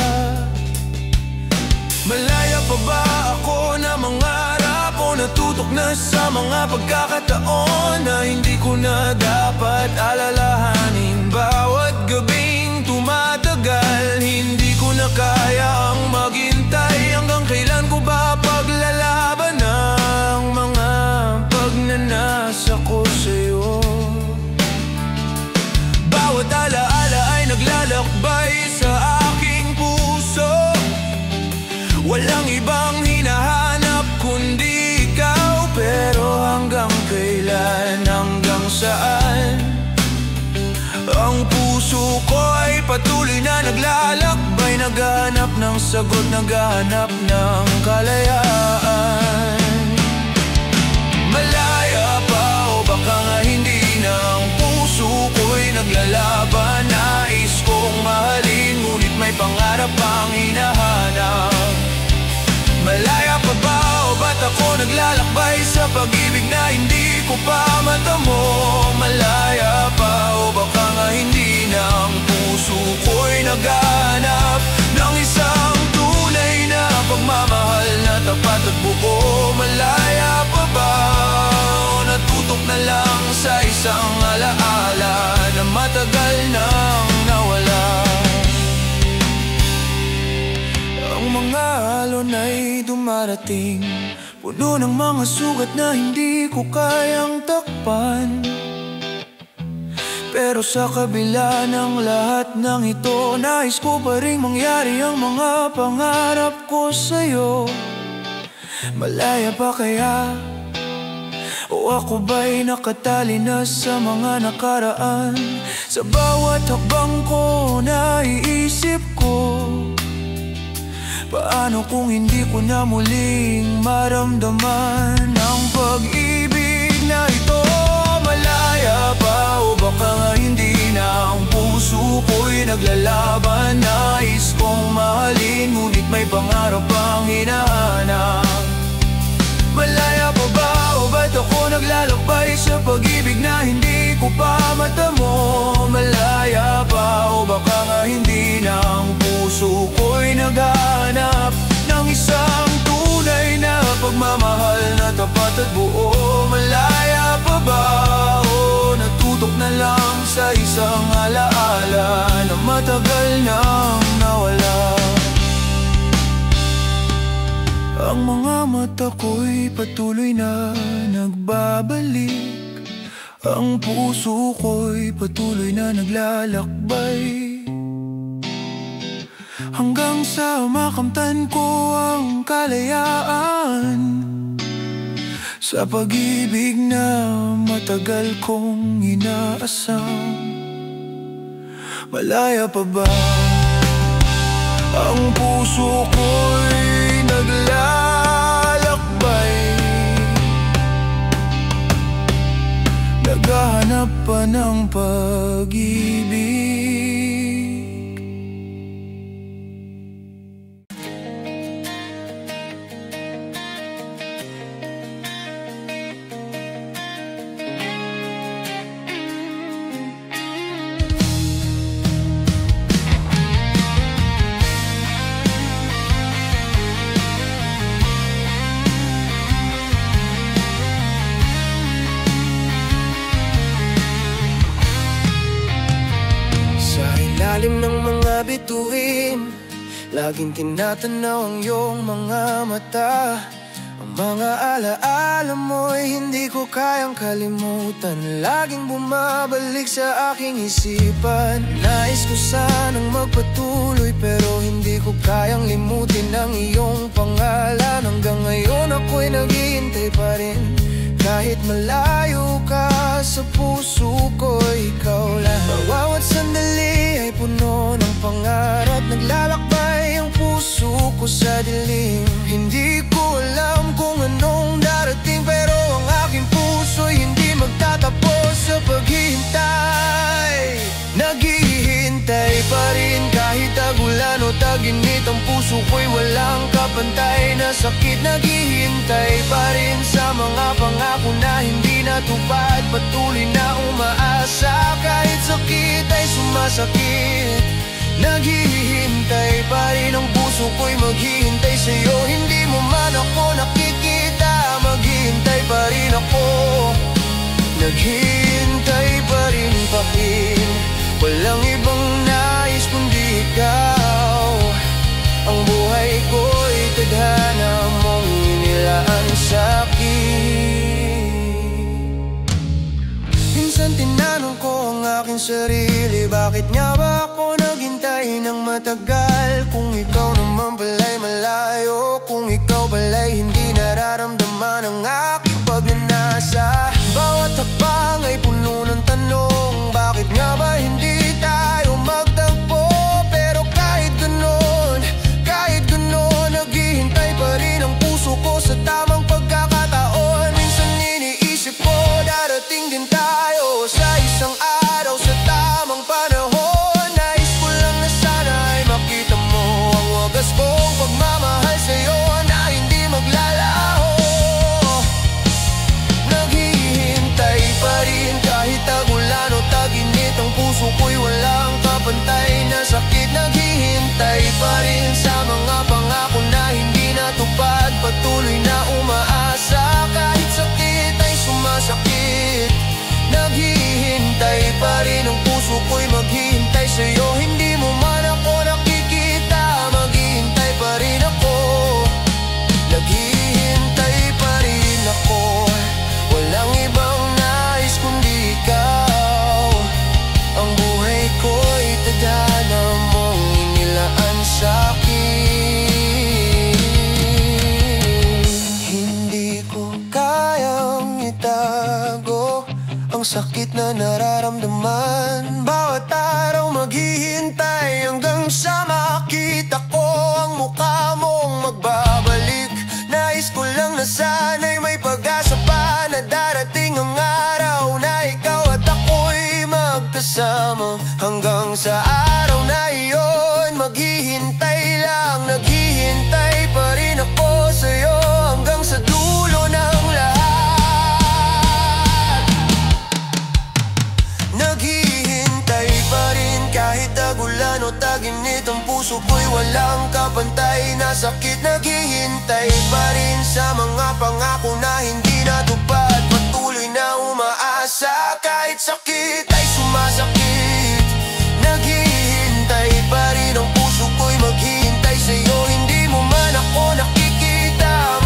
Malaya pa ba ako na mangarap o natutok na sa mga pagkakataon na hindi ko na dapat alalahanin? Bawat gabing tumatagal, hindi ko na kaya ang maghintay. Hanggang kailan ko ba paglalaban ang mga pagnanasa ko sa'yo? Bawat alaala ay naglalakbay sa aking puso, walang ibang hinahanap kundi ikaw. Pero hanggang kailan, hanggang saan? Ang puso ko ay patuloy na naglalakbay, naghahanap ng sagot, naghahanap ng kalayaan. Malaya pa o baka nga hindi na, ang puso ko'y naglalaban. Nais kong mahalin, ngunit may pangarap ang hinahanap. Malaya pa ba o ba't ako naglalakbay sa pag-ibig na hindi ko pa matamo? Malaya pa o baka nga hindi na, ang puso ko'y naghahanap ng isang tunay na pagmamahal na tapat at buo. Malaya pa ba o natutok na lang sa isang alaala na matagal nang nawala? Ang mga alon ay dumarating, puno ng mga sugat na hindi ko kayang takpan. Pero sa kabila ng lahat ng ito, nais ko pa ring mangyari ang mga pangarap ko sa'yo. Malaya pa kaya o ako ba'y nakatali na sa mga nakaraan? Sa bawat hakbang ko naiisip ko, paano kung hindi ko na muling maramdaman ang pag-ibig na ito? Malaya pa o baka nga hindi na, ang puso ko'y naglalaban. Nais kong mahalin, ngunit may pangarap ang hinahanap. Malaya pa ba o ba't ako naglalakbay sa pag-ibig na hindi ko pa matamo? Malaya pa o baka nga hindi na, ang puso ko'y naghahanap ng isang tunay na pagmamahal na tapat at buo. Malaya pa ba o natutok na lang sa isang alaala na matagal nang nawala? Ang mga mata ko'y patuloy na nagbabalik. Ang puso ko'y patuloy na naglalakbay, hanggang sa makamtan ko ang kalayaan sa pag-ibig na matagal kong inaasam. Malaya pa ba ang puso ko'y naglalakbay, naghahanap pa ng pag-ibig. Lalim ng mga bituin, laging tinatanaw ang iyong mga mata. Ang mga alaala mo'y hindi ko kayang kalimutan, laging bumabalik sa aking isipan. Nais ko sanang magpatuloy pero hindi ko kayang limutin ang iyong pangalan. Hanggang ngayon ako'y naghihintay pa rin, kahit malayo ka sa puso ko, ikaw lang. Bawat sandali ay puno ng pangarap, naglalakbay ang puso ko sa dilim. Hindi ko alam kung anong darating, pero ang aking puso'y hindi magtatapos sa paghihintay. Naghihintay pa rin kahit tagulan o tag-init, ang puso ko'y walang kapantay na sakit. Naghihintay pa rin sa mga pangako na hindi natupad, patuloy na umaasa kahit sakit ay sumasakit. Naghihintay pa rin ang puso ko'y maghihintay sa'yo, hindi mo man ako nakikita. Maghihintay pa rin ako, naghihintay pa rin pakin. Walang ibang nais kundi ikaw, ang buhay ko'y tadhana mong inilaan sa'kin. Minsan tinanong ko ang aking sarili, bakit nga ba ako naghintay ng matagal? Kung ikaw naman pala'y malayo, kung ikaw pala'y hindi nararamdaman ang aking pagnanasa. Bawat hakbang ay puno ng tanong, bakit nga ba hindi tayo magtagpo? Pero kahit ganon, naghihintay pa rin ang puso ko sa tamang pagkakataon. Minsan iniisip ko, darating din tayo sa isang araw sa tamang panahon. Nais ko lang na sana ay makita mo ang wagas kong pagmamahal sa'yo na hindi maglalaho. Naghihintay pa rin kahit tagulan o tag-init, ang puso ko'y walang kapantay na sakit. Naghihintay pa rin sa mga pangako na hindi natupad, patuloy na umaasa kahit sakit ay sumasakit. Naghihintay pa rin ang puso ko'y maghihintay sa'yo, hindi mo man ako nakikita. Maghihintay pa rin ako, naghihintay pa rin ako. Walang ibang nais kundi ikaw, ang buhay ko'y tadhana mong inilaan sa'kin. Hindi ko kayang itago ang sakit na nararamdaman. Bawat araw maghihintay hanggang sa makita ko ang mukha mong magbabalik. Nais ko lang na sana'y may pag-asa pa na darating ang araw na ikaw at ako'y magkasama. Hanggang sa araw na iyon, maghihintay lang. Naghihintay pa rin ako sa'yo hanggang sa dulo ng lahat. Naghihintay pa rin kahit tagulan o tag-init, ang puso ko'y walang kapantay na sakit. Naghihintay pa rin sa mga pangako na hindi natupad, patuloy na umaasa kahit sakit ay sumasakit. Naghihintay pa rin ang puso ko'y maghihintay sa'yo, hindi mo man ako nakikita.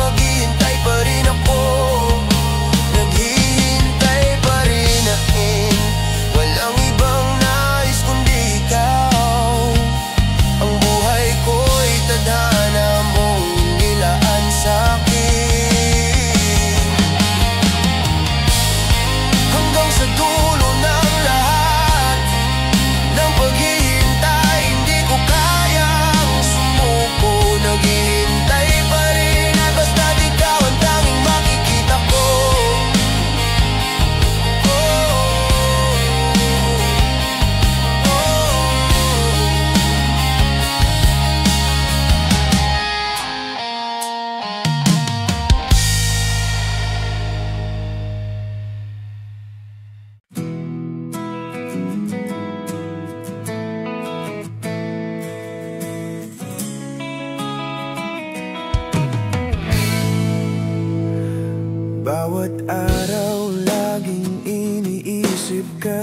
bawat araw laging iniisip ka.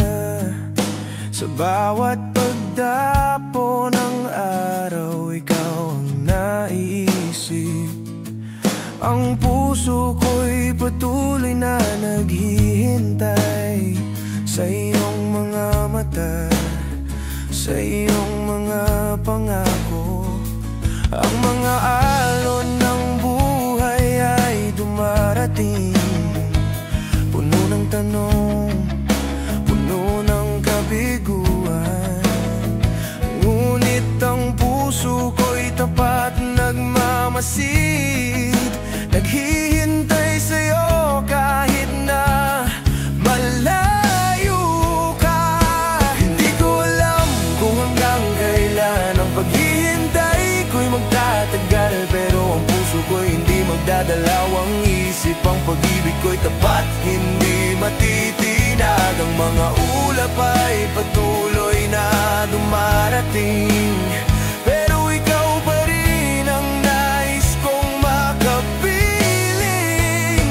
Sa bawat pagdapo ng araw, ikaw ang naiisip. Ang puso ko'y patuloy na naghihintay sa iyong mga mata, sa iyong mga pangako. Ang mga alon ng buhay ay dumarating, puno ng tanong, puno ng kabiguan. Ngunit ang puso ko'y tapat, nagmamasid, naghihintay sa'yo kahit na malayo ka. Hindi ko alam kung hanggang kailan ang paghihintay ko'y magtatagal, pero ang puso ko'y hindi magdadalawang isip. Ang pag-ibig ko'y tapat, hindi matitinag. Ang mga ulap ay patuloy na dumarating, pero ikaw pa rin ang nais kong makapiling.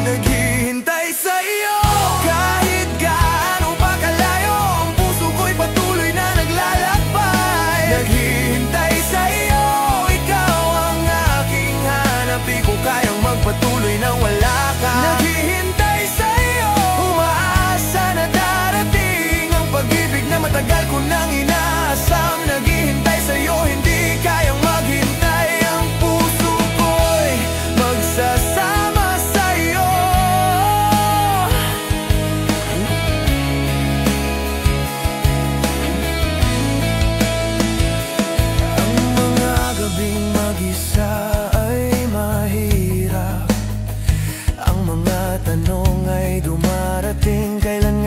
Naghihintay sa iyo kahit gaano pa kalayo, ang puso ko'y patuloy na naglalakbay. Naghihintay sa iyo, ikaw ang aking hanap, di ko kayang magpatuloy nang wala ka. Naghihintay sa iyo, umaasa na darating ang pag-ibig na matagal ko nang inaasam. Naghihintay sa iyo, hindi kayang maghintay, ang puso ko'y magsasama sa iyo. Ang mga gabing mag-isa ay mahirap, ang mga tanong ay dumarating. Kailan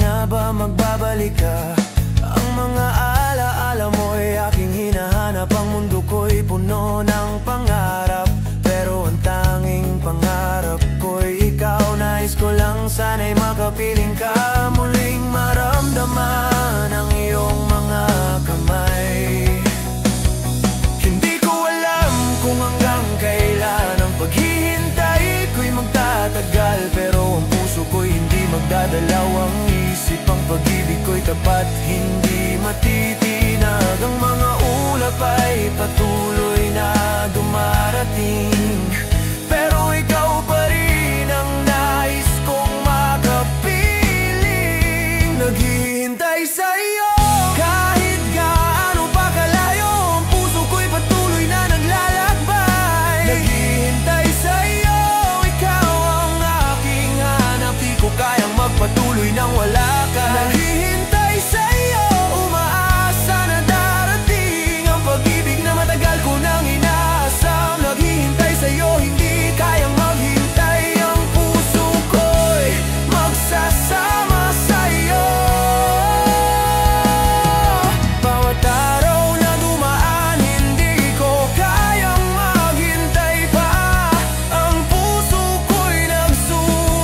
nga ba magbabalik ka? Ang mga alaala mo'y aking hinahanap. Ang mundo ko'y puno ng pangarap, pero ang tanging pangarap ko'y ikaw. Nais ko lang sana'y makapiling ka, muling maramdaman ang iyong mga kamay. Hindi ko alam kung hanggang kailan ang paghihintay ko'y magtatagal, pero ang puso ko'y hindi magdadalawang isip. Ang pag-ibig ko'y tapat, hindi matitinag. Ang mga ulap ay patuloy na dumarating, pero ikaw pa rin ang nais kong makapiling. Naghihintay sa iyo kahit gaano pa kalayo, ang puso ko'y patuloy na naglalakbay. Naghihintay sa iyo, ikaw ang aking hanap, di ko kayang magpatuloy nang wala ka. Naghihintay sa iyo, umaasa na darating ang pag-ibig na matagal ko nang inaasam. Naghihintay sa iyo, hindi kayang maghintay, ang puso ko'y magsasama sa iyo. Bawat araw na dumaan, hindi ko kayang maghintay pa. Ang puso ko'y nagsusumamo,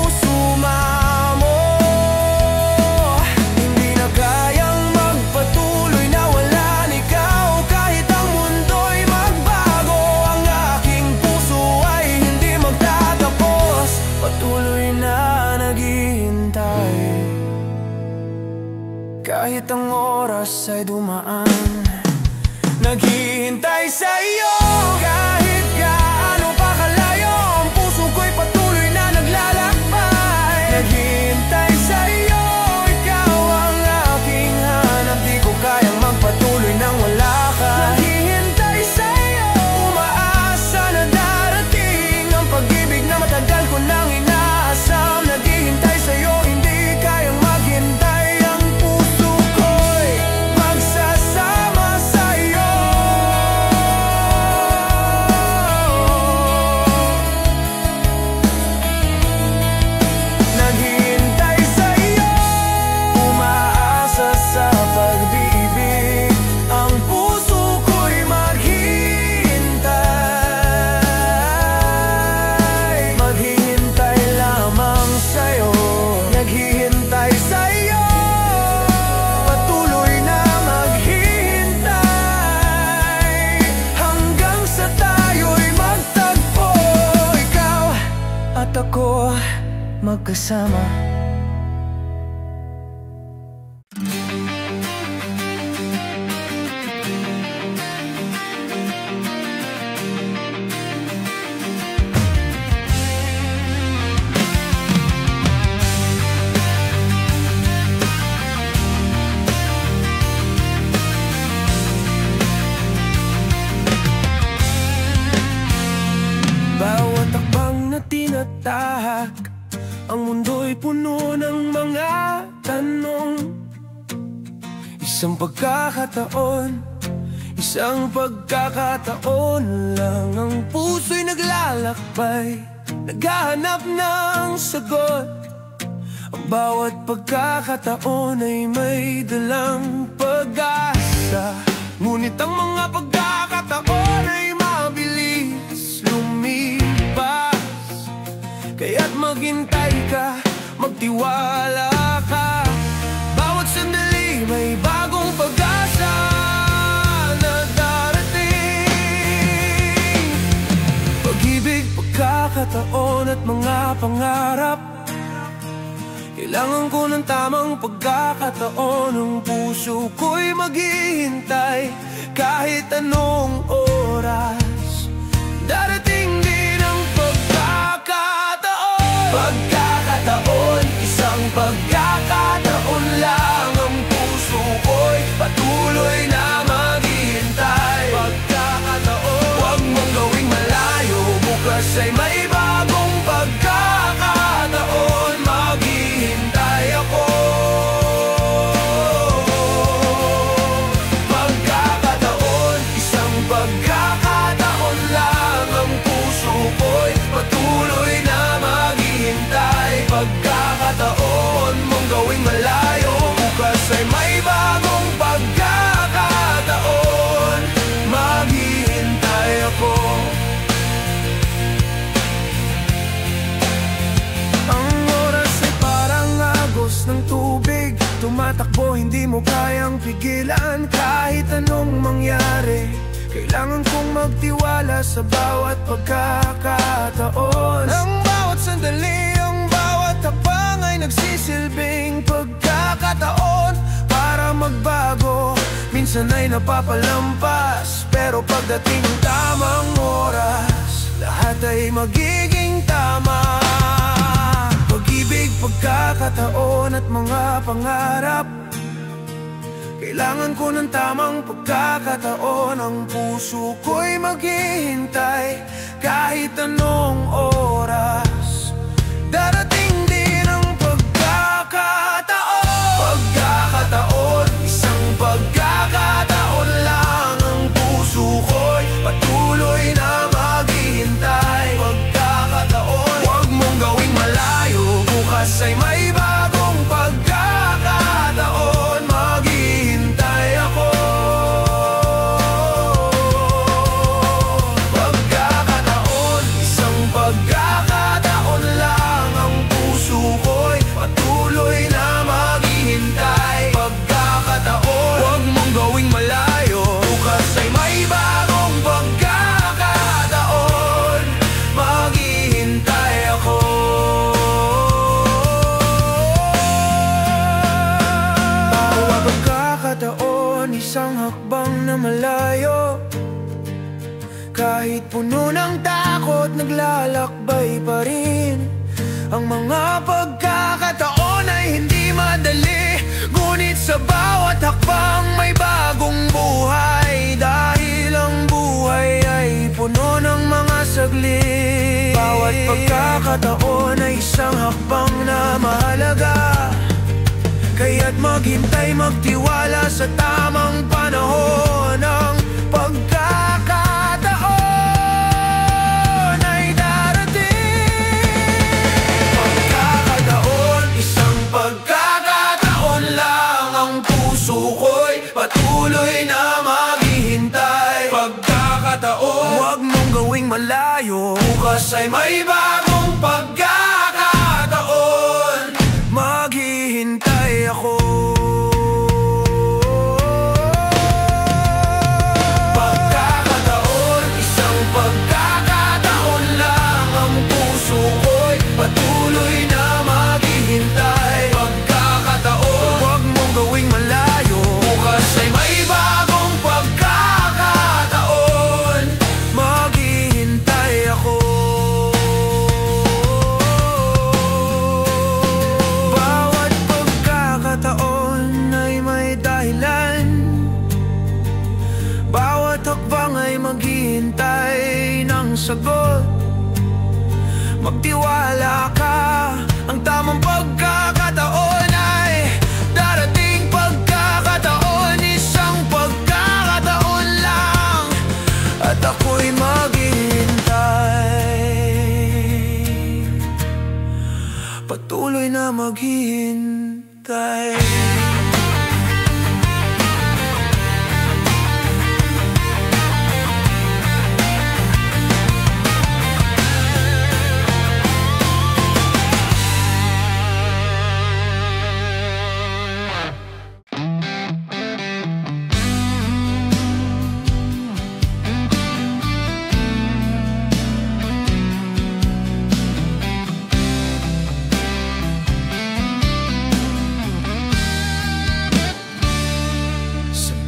hindi na kayang magpatuloy na walan ikaw. Kahit ang mundo'y magbago, ang aking puso ay hindi magtatapos, patuloy na naghihintay. Kahit ang oras ay dumaan, naghihintay sa iyo. Kahit gaano pa kalayo, ang puso ko'y patuloy na naglalakbay. Naghihintay sa iyo, ikaw ang aking hanap, di ko kayang magpatuloy nang wala ka. Naghihintay sa iyo, umaasa na darating ang pag-ibig na matagal ko nang inaasam. Naghihintay sa iyo, hindi kayang maghintay, ang puso ko'y magsasama sa iyo. magkasama. Bawat takbang na tinatahak, ang mundo'y puno ng mga tanong. Isang pagkakataon lang, ang puso'y naglalakbay, naghahanap ng sagot. Ang bawat pagkakataon ay may dalang pag-asa, ngunit ang mga pagkakataon ay mabilis lumipas. Kaya't maghintay ka, magtiwala ka, bawat sandali may bagong pag-asa na darating. Pag-ibig, pagkakataon at mga pangarap, kailangan ko ng tamang pagkakataon. Ang puso ko'y maghihintay kahit anong oras. Darating din ang pagkakataon, isang pagkakataon lang. Ang puso ko'y patuloy na maghihintay. Pagkakataon, huwag mong gawing malayo, bukas ay may bagong pagkakataon. Maghihintay ako. Pagkakataon, isang pagkakataon lang. Ang puso ko'y patuloy na maghihintay. Pagkakataon, mong gawing malayo, bukas ay may bagong pagkakataon. Maghihintay ako. Ang oras ay parang agos ng tubig, tumatakbo, hindi mo kayang pigilan. Kahit anong mangyari, kailangan kong magtiwala sa bawat pagkakataon. Ang bawat sandali, ang bawat tapang ay nagsisilbing pagkakataon para magbago. Minsan ay napapalampas, pero pagdating ng tamang oras, lahat ay magiging tama. Pag-ibig, pagkakataon at mga pangarap, kailangan ko ng tamang pagkakataon. Ang puso ko'y maghihintay kahit anong oras. Darating din ang pagkakataon, isang pagkakataon lang. Ang puso ko'y patuloy na maghihintay. Pagkakataon, huwag mong gawing malayo, bukas ay may bagong pagkakataon. Maghihintay ako. Pagkakataon, isang pagkakataon lang. Ang puso ko'y patuloy na maghihintay. Pagkakataon, huwag mong gawing malayo, bukas ay may bagong pagkakataon. Maghihintay ako. Bawat pagkakataon, isang hakbang na malayo. Kahit puno ng takot, naglalakbay pa rin. Ang mga pagkakataon ay hindi madali, ngunit sa bawat hakbang may bagong buhay. Dahil ang buhay ay puno ng mga saglit. Bawat pagkakataon ay isang hakbang na mahalaga. Kaya't maghintay, magtiwala sa tamang panahon. Ang pagkakataon ay darating. Pagkakataon, isang pagkakataon lang. Ang puso ko'y patuloy na maghihintay. Pagkakataon, huwag mong gawing malayo, bukas ay may bagong pagkakataon. Maghihintay ako. Pagkakataon, isang pagkakataon lang. Ang puso ko'y patuloy na maghihintay ng sagot. Magtiwala ka, ang tamang pagkakataon ay darating. Pagkakataon, isang pagkakataon lang, at ako'y maghihintay. Patuloy na maghihintay.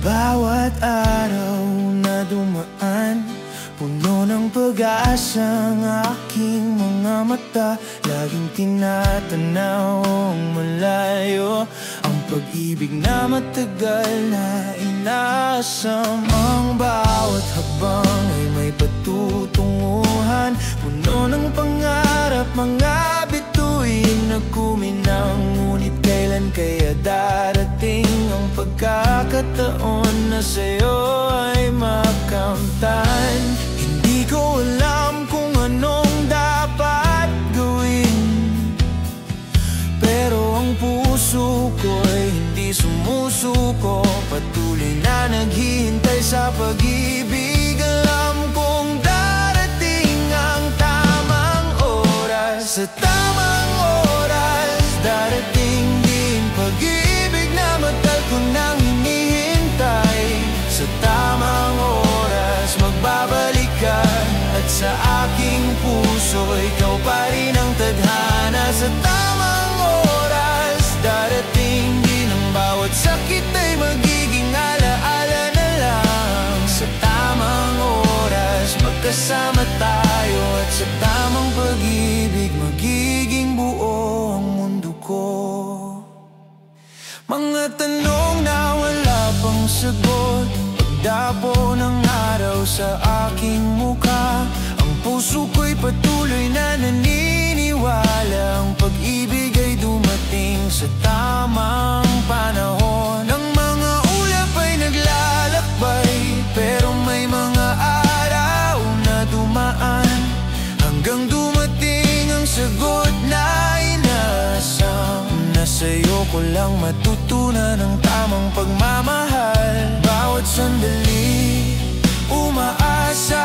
Bawat araw na dumaan, puno ng pag-asa ang aking mga mata. Laging tinatanaw ang malayo, ang pag-ibig na matagal na inaasam. Ang bawat habang ay may patutunguhan, puno ng pangarap, mga bituin na kuminang. Ngunit kailan kaya darating ang pagkakataon na sa'yo ay makamtan? Hindi ko alam kung anong dapat gawin, pero ang puso ko'y hindi sumusuko. Patuloy na naghihintay sa pag-ibig. Alam kong darating ang tamang oras. Sa tamang oras, darating din pag-ibig na matagal ko nang hinihintay. Sa tamang oras, magbabalik ka, at sa aking puso, ikaw pa rin ang tadhana. Sa tamang oras, darating din ang bawat sakit ay magiging alaala na lang. Sa tamang oras, magkasama tayo, at sa tamang pag-ibig, magiging buo ang mundo ko. Mga tanong na wala pang sagot, pagdapo ng araw sa aking mukha. Ang puso ko'y patuloy na naniniwala, ang pag-ibig ay dumating sa tamang panahon. Ang mga ulap ay naglalakbay, pero may mga araw na dumaan, hanggang dumating ang sagot na inaasam. Na sa'yo ko lang matutunan ang tamang pagmamahal. Bawat sandali umaasa,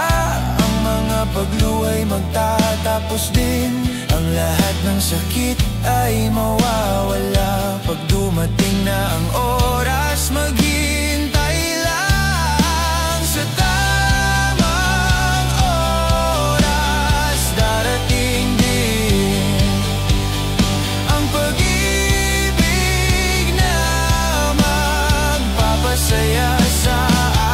ang mga pagluway magtatapos din. Ang lahat ng sakit ay mawawala pag dumating na ang oras. Maghihintay lang sa tamang oras, darating din ang pag-ibig na magpapasaya sa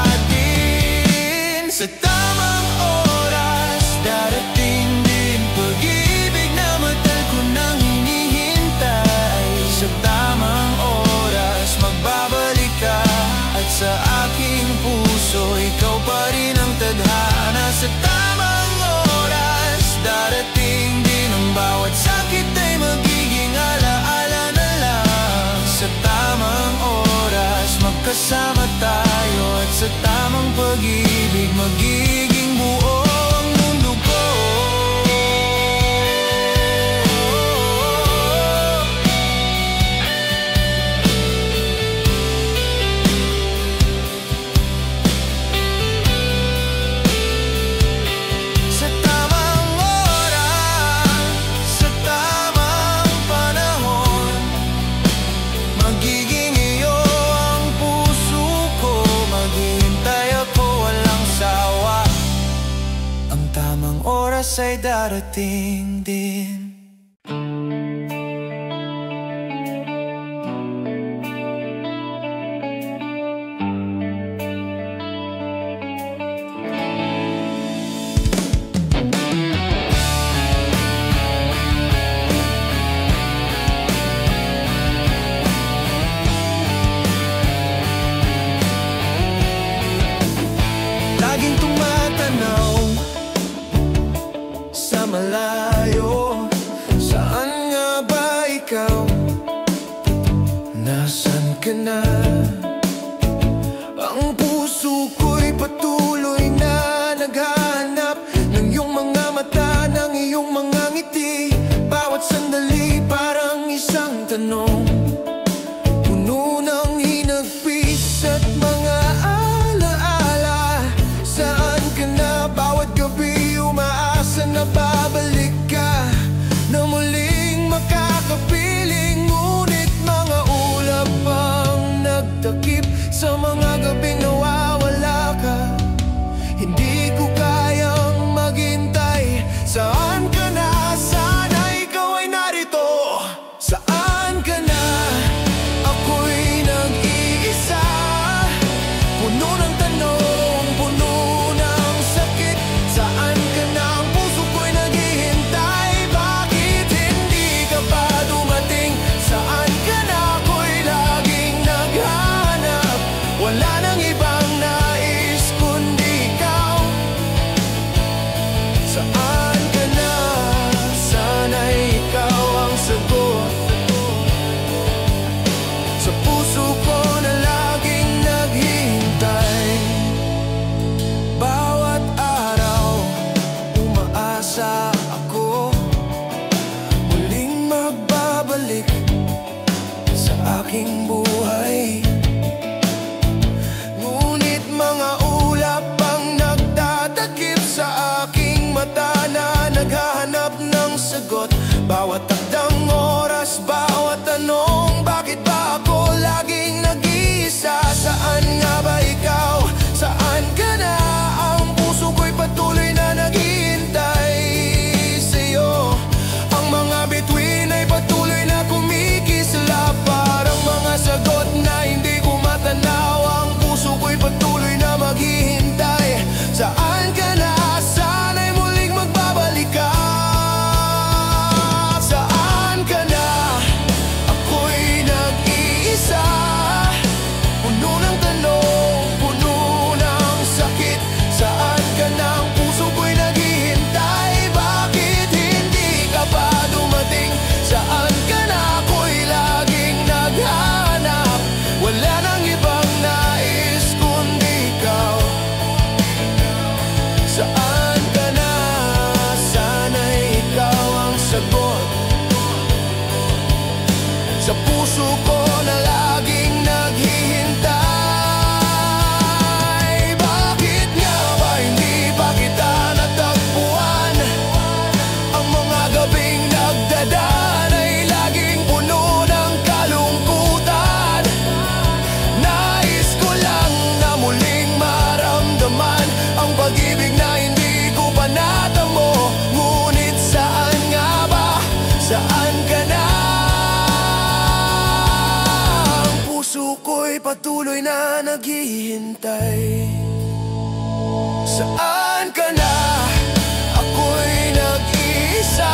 atin. Sa tamang oras, darating din pag-ibig na matagal ko nang hinihintay. Sa tamang oras, magbabalik ka, at sa aking puso, ikaw pa rin ang tadhana. Sa tamang oras, darating din ang bawat sakit ay magiging alaala na lang. Sa tamang oras, magkasama tayo, at sa tamang pag-ibig, magiging buo ang mundo ko. Sa tamang oras, sa tamang panahon, magiging iyo ang puso ko. Maghihintay ako walang sawa, ang tamang oras ay darating din. Laging patuloy na naghihintay. Saan ka na? Ako'y nag-iisa,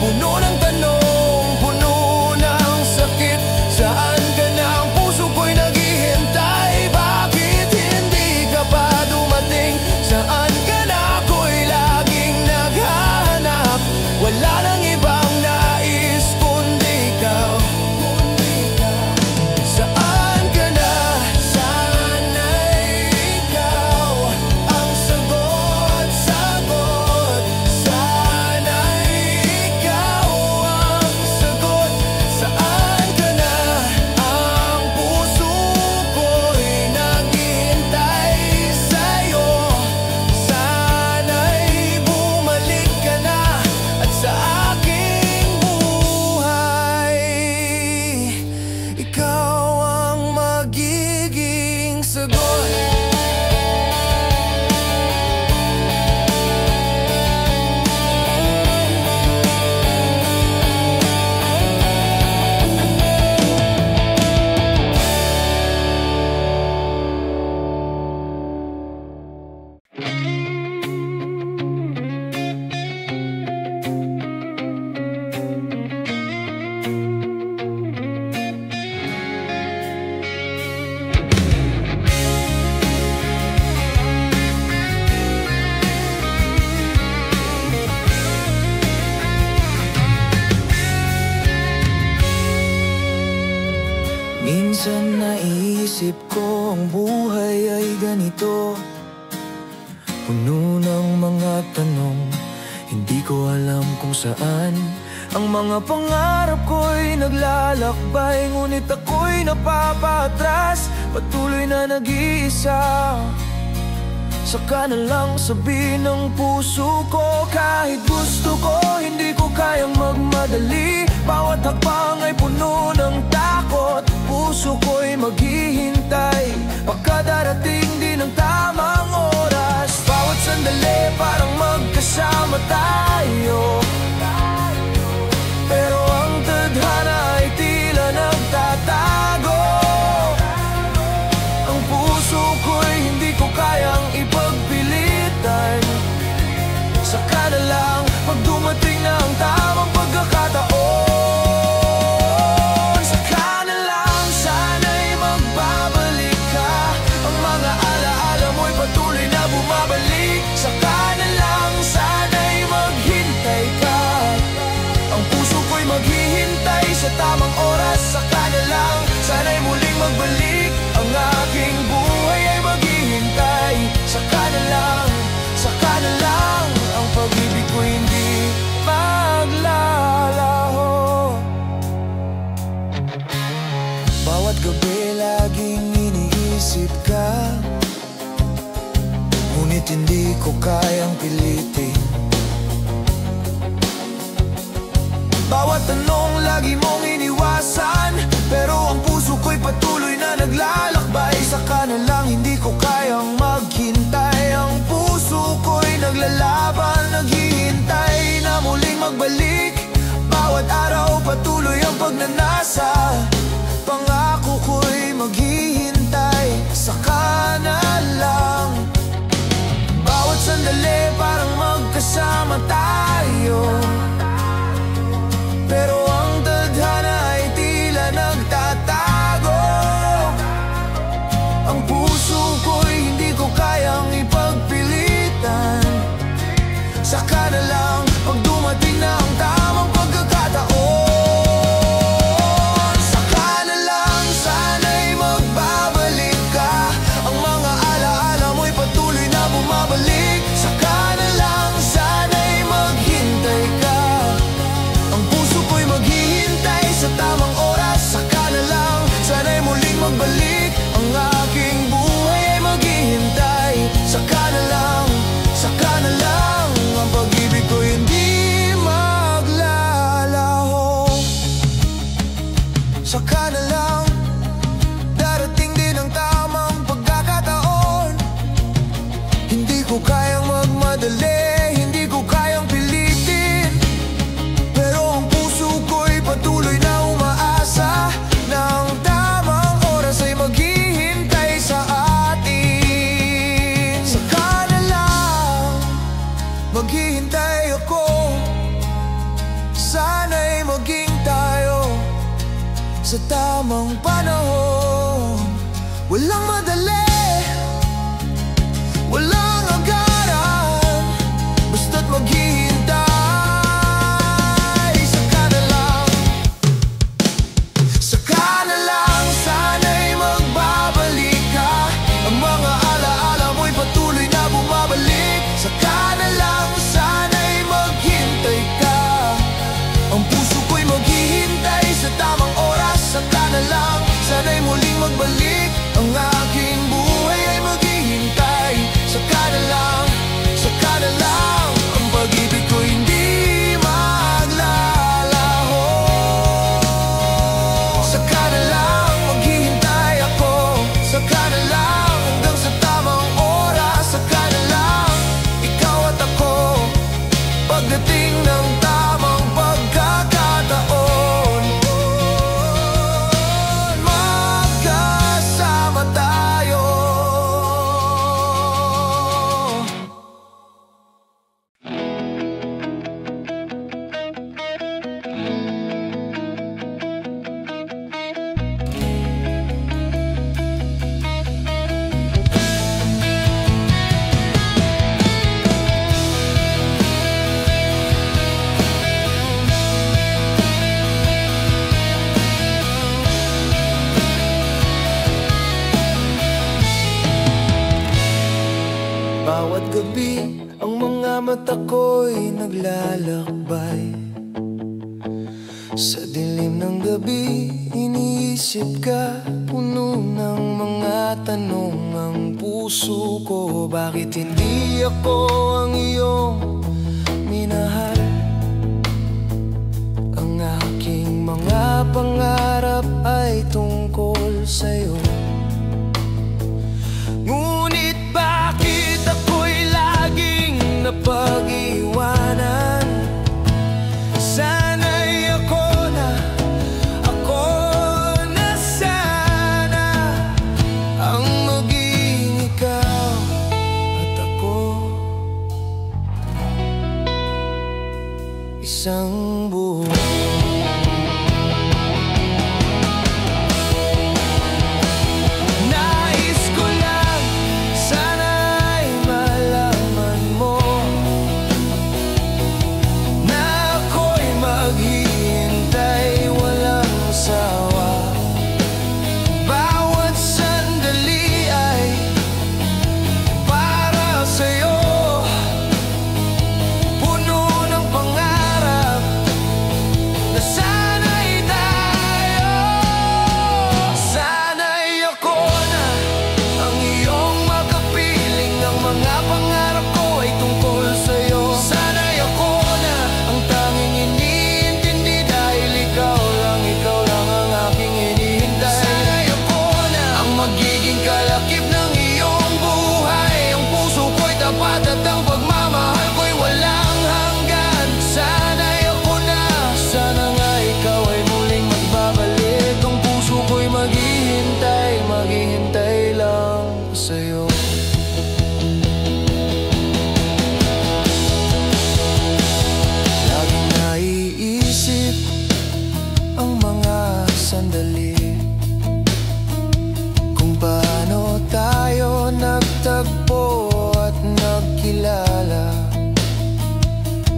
puno ng tanong, puno ng sakit. Saan ka na? Ang puso ko'y naghihintay. Bakit hindi ka pa dumating? Saan ka na? Ako'y laging naghahanap. Wala nang ibang nais kundi ikaw. Saan ka na? Sana'y ikaw ang sagot, sagot. Sana'y ikaw ang sagot. Saan ka na? Ang puso ko'y naghihintay sa'yo. Sana'y bumalik ka na at sa aking buhay ikaw ang magiging sagot. Minsan naisip ko ang buhay ay ganito, puno ng mga tanong. Hindi ko alam kung saan ang mga pangarap ko'y naglalakbay. Ngunit ako'y napapatras, patuloy na nag-iisa. Saka na lang sabihin ng puso ko, kahit gusto ko, hindi ko kayang magmadali. Bawat hakbang ay puno ng takot, puso ko'y maghihintay pagkadarating din ang tamang oras. Bawat sandali parang magkasama tayo, pero ang tadhana ay tila nagtatago. Ang puso ko'y hindi ko kayang ipagpilitan. Saka na lang pag dumating na ang tamang pagkakataon. Saka na lang sana'y magbabalik ka. Ang mga alaala mo'y patuloy na bumabalik. Saka na lang sana'y maghintay ka. Ang puso ko'y maghihintay sa tamang oras. Saka na lang sana'y muling magbalik. Ang aking buhay ay maghihintay. Saka na lang ang pag-ibig ko hindi maglalaho. Bawat gabi laging iniisip ka, ngunit hindi ko kayang pilitin. Bawat tanong lagi mong iniwasan, pero ang puso ko'y patuloy na naglalakbay. Saka na lang hindi ko kayang maghintay. Ang puso ko'y naglalaban, naghihintay na muling magbalik. Bawat araw patuloy ang pagnanasa, pangako ko'y maghihintay. Saka na lang bawat sandali parang magkasama tayo, pero ang tadhana ay tila nagtatago. Ang puso ko'y hindi ko kayang ipagpilitan. Saka na lang pag dumating na ang tamang pagkakataon. Saka na lang sana'y magbabalik ka. Ang mga alaala mo'y patuloy na bumabalik. Saka na lang sana'y maghintay ka. Ang puso ko'y maghihintay sa tamang oras. Saka na lang sana'y muling magbalik. Ang aking buhay ay maghihintay. Saka na lang ang pag-ibig ko hindi maglalaho. Saka na lang darating din ang tamang pagkakataon. Hindi ko kayang magmadali, hindi ko kayang pilitin, pero ang puso ko'y patuloy na umaasa na ang tamang oras Walang madali, walang agaran, basta't maghihintay. Saka na lang, saka na lang, sana'y magbabalik ka. Ang mga alaala mo'y patuloy na bumabalik. Saka na lang, sana'y maghintay ka. Ang puso ko'y maghihintay sa tamang oras. Saka na lang, sana'y muling magbalik. Ang aking buhay ay maghihintay. Saka na lang, saka na lang, ang pag-ibig ko hindi maglalaho. Saka na lang, maghihintay ako. Saka na lang, hanggang sa tamang oras. Saka na lang, ikaw at ako, pagdating ng tamang pagkakataon, magkasama tayo. Bawat gabi, ang mga mata ko'y naglalakbay. Sa dilim ng gabi, iniisip ka. Puno ng mga tanong ang puso ko. Bakit hindi ako ang iyong minahal? Ang aking mga pangarap ay tungkol sa'yo. Ngunit bakit ako'y laging napag-iwanan? Sana'y ako na sana ang maging ikaw at ako, isang buhay. Nais ko lang, sana'y malaman mo na ako'y maghihintay walang sawa. Bawat sandali ay para sa'yo, puno ng pangarap na sana'y tayo. Sana'y ako na ang iyong makapiling. Ang mga pangarap ko ay tungkol sa'yo. Sana'y ako na ang tanging iniintindi, dahil ikaw lang ang aking hinihintay. Sana'y ako na ang magiging kalakip ng iyong buhay. Ang puso ko'y tapat at ang pagmamahal ko'y walang hanggan. Sana'y ako na, sana nga ikaw ay muling magbabalik. Ang puso ko'y maghihintay lang sa'yo. Laging naiisip ang mga sandali kung paano tayo nagtagpo at nagkilala.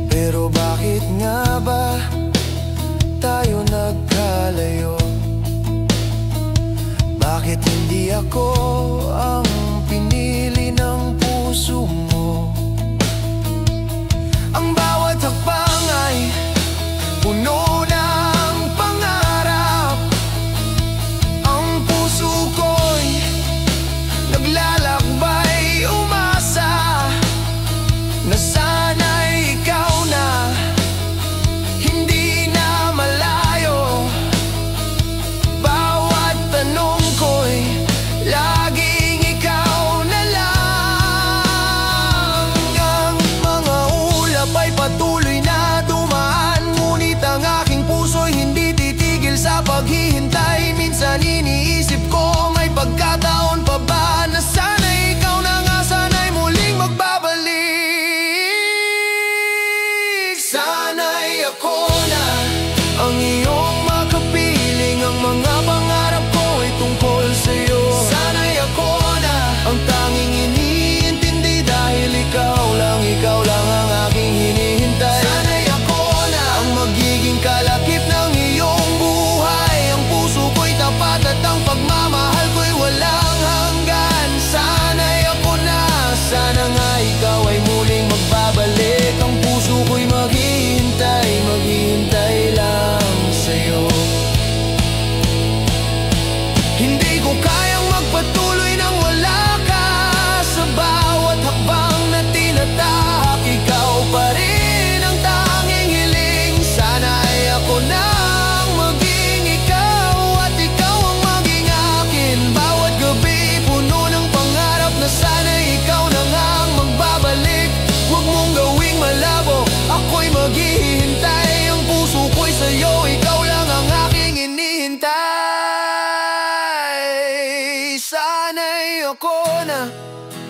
Pero bakit nga ba tayo nagkalayo? Bakit hindi ako ang pinili ng puso mo? Ang bawat hakbang ay puno ng pangarap. Ang puso ko'y naglalakbay, umasa na sana'y ikaw na, hindi na malayo. Bawat tanong ko'y laging ikaw Sana'y ako na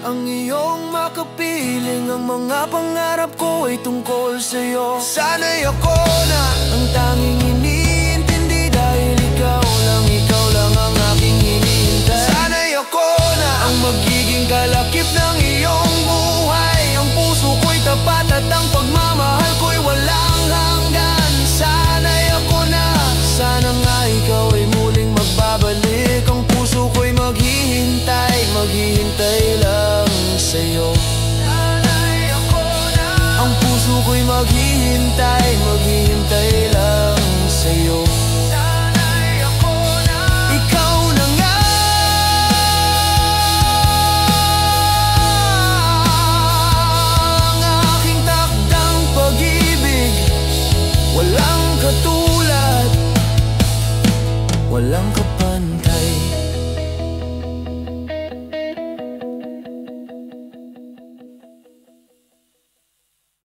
ang iyong makapiling. Ang mga pangarap ko ay tungkol sa'yo. Sana'y ako na ang tanging iniintindi, dahil ikaw lang ang aking hinihintay. Sana'y ako na ang magiging kalakip ng iyong buhay. Ang puso ko'y tapat at ang pagmamahal ko'y walang hanggan. Sana'y ako na, sana nga ikaw ay muling magbabalik. Ang puso ko'y maghihintay lang sa'yo. Sana'y ako na ang puso ko'y maghihintay lang sa'yo. Sana'y ako na ikaw na nga ang aking takdang pag-ibig. Walang katulad, walang katulad.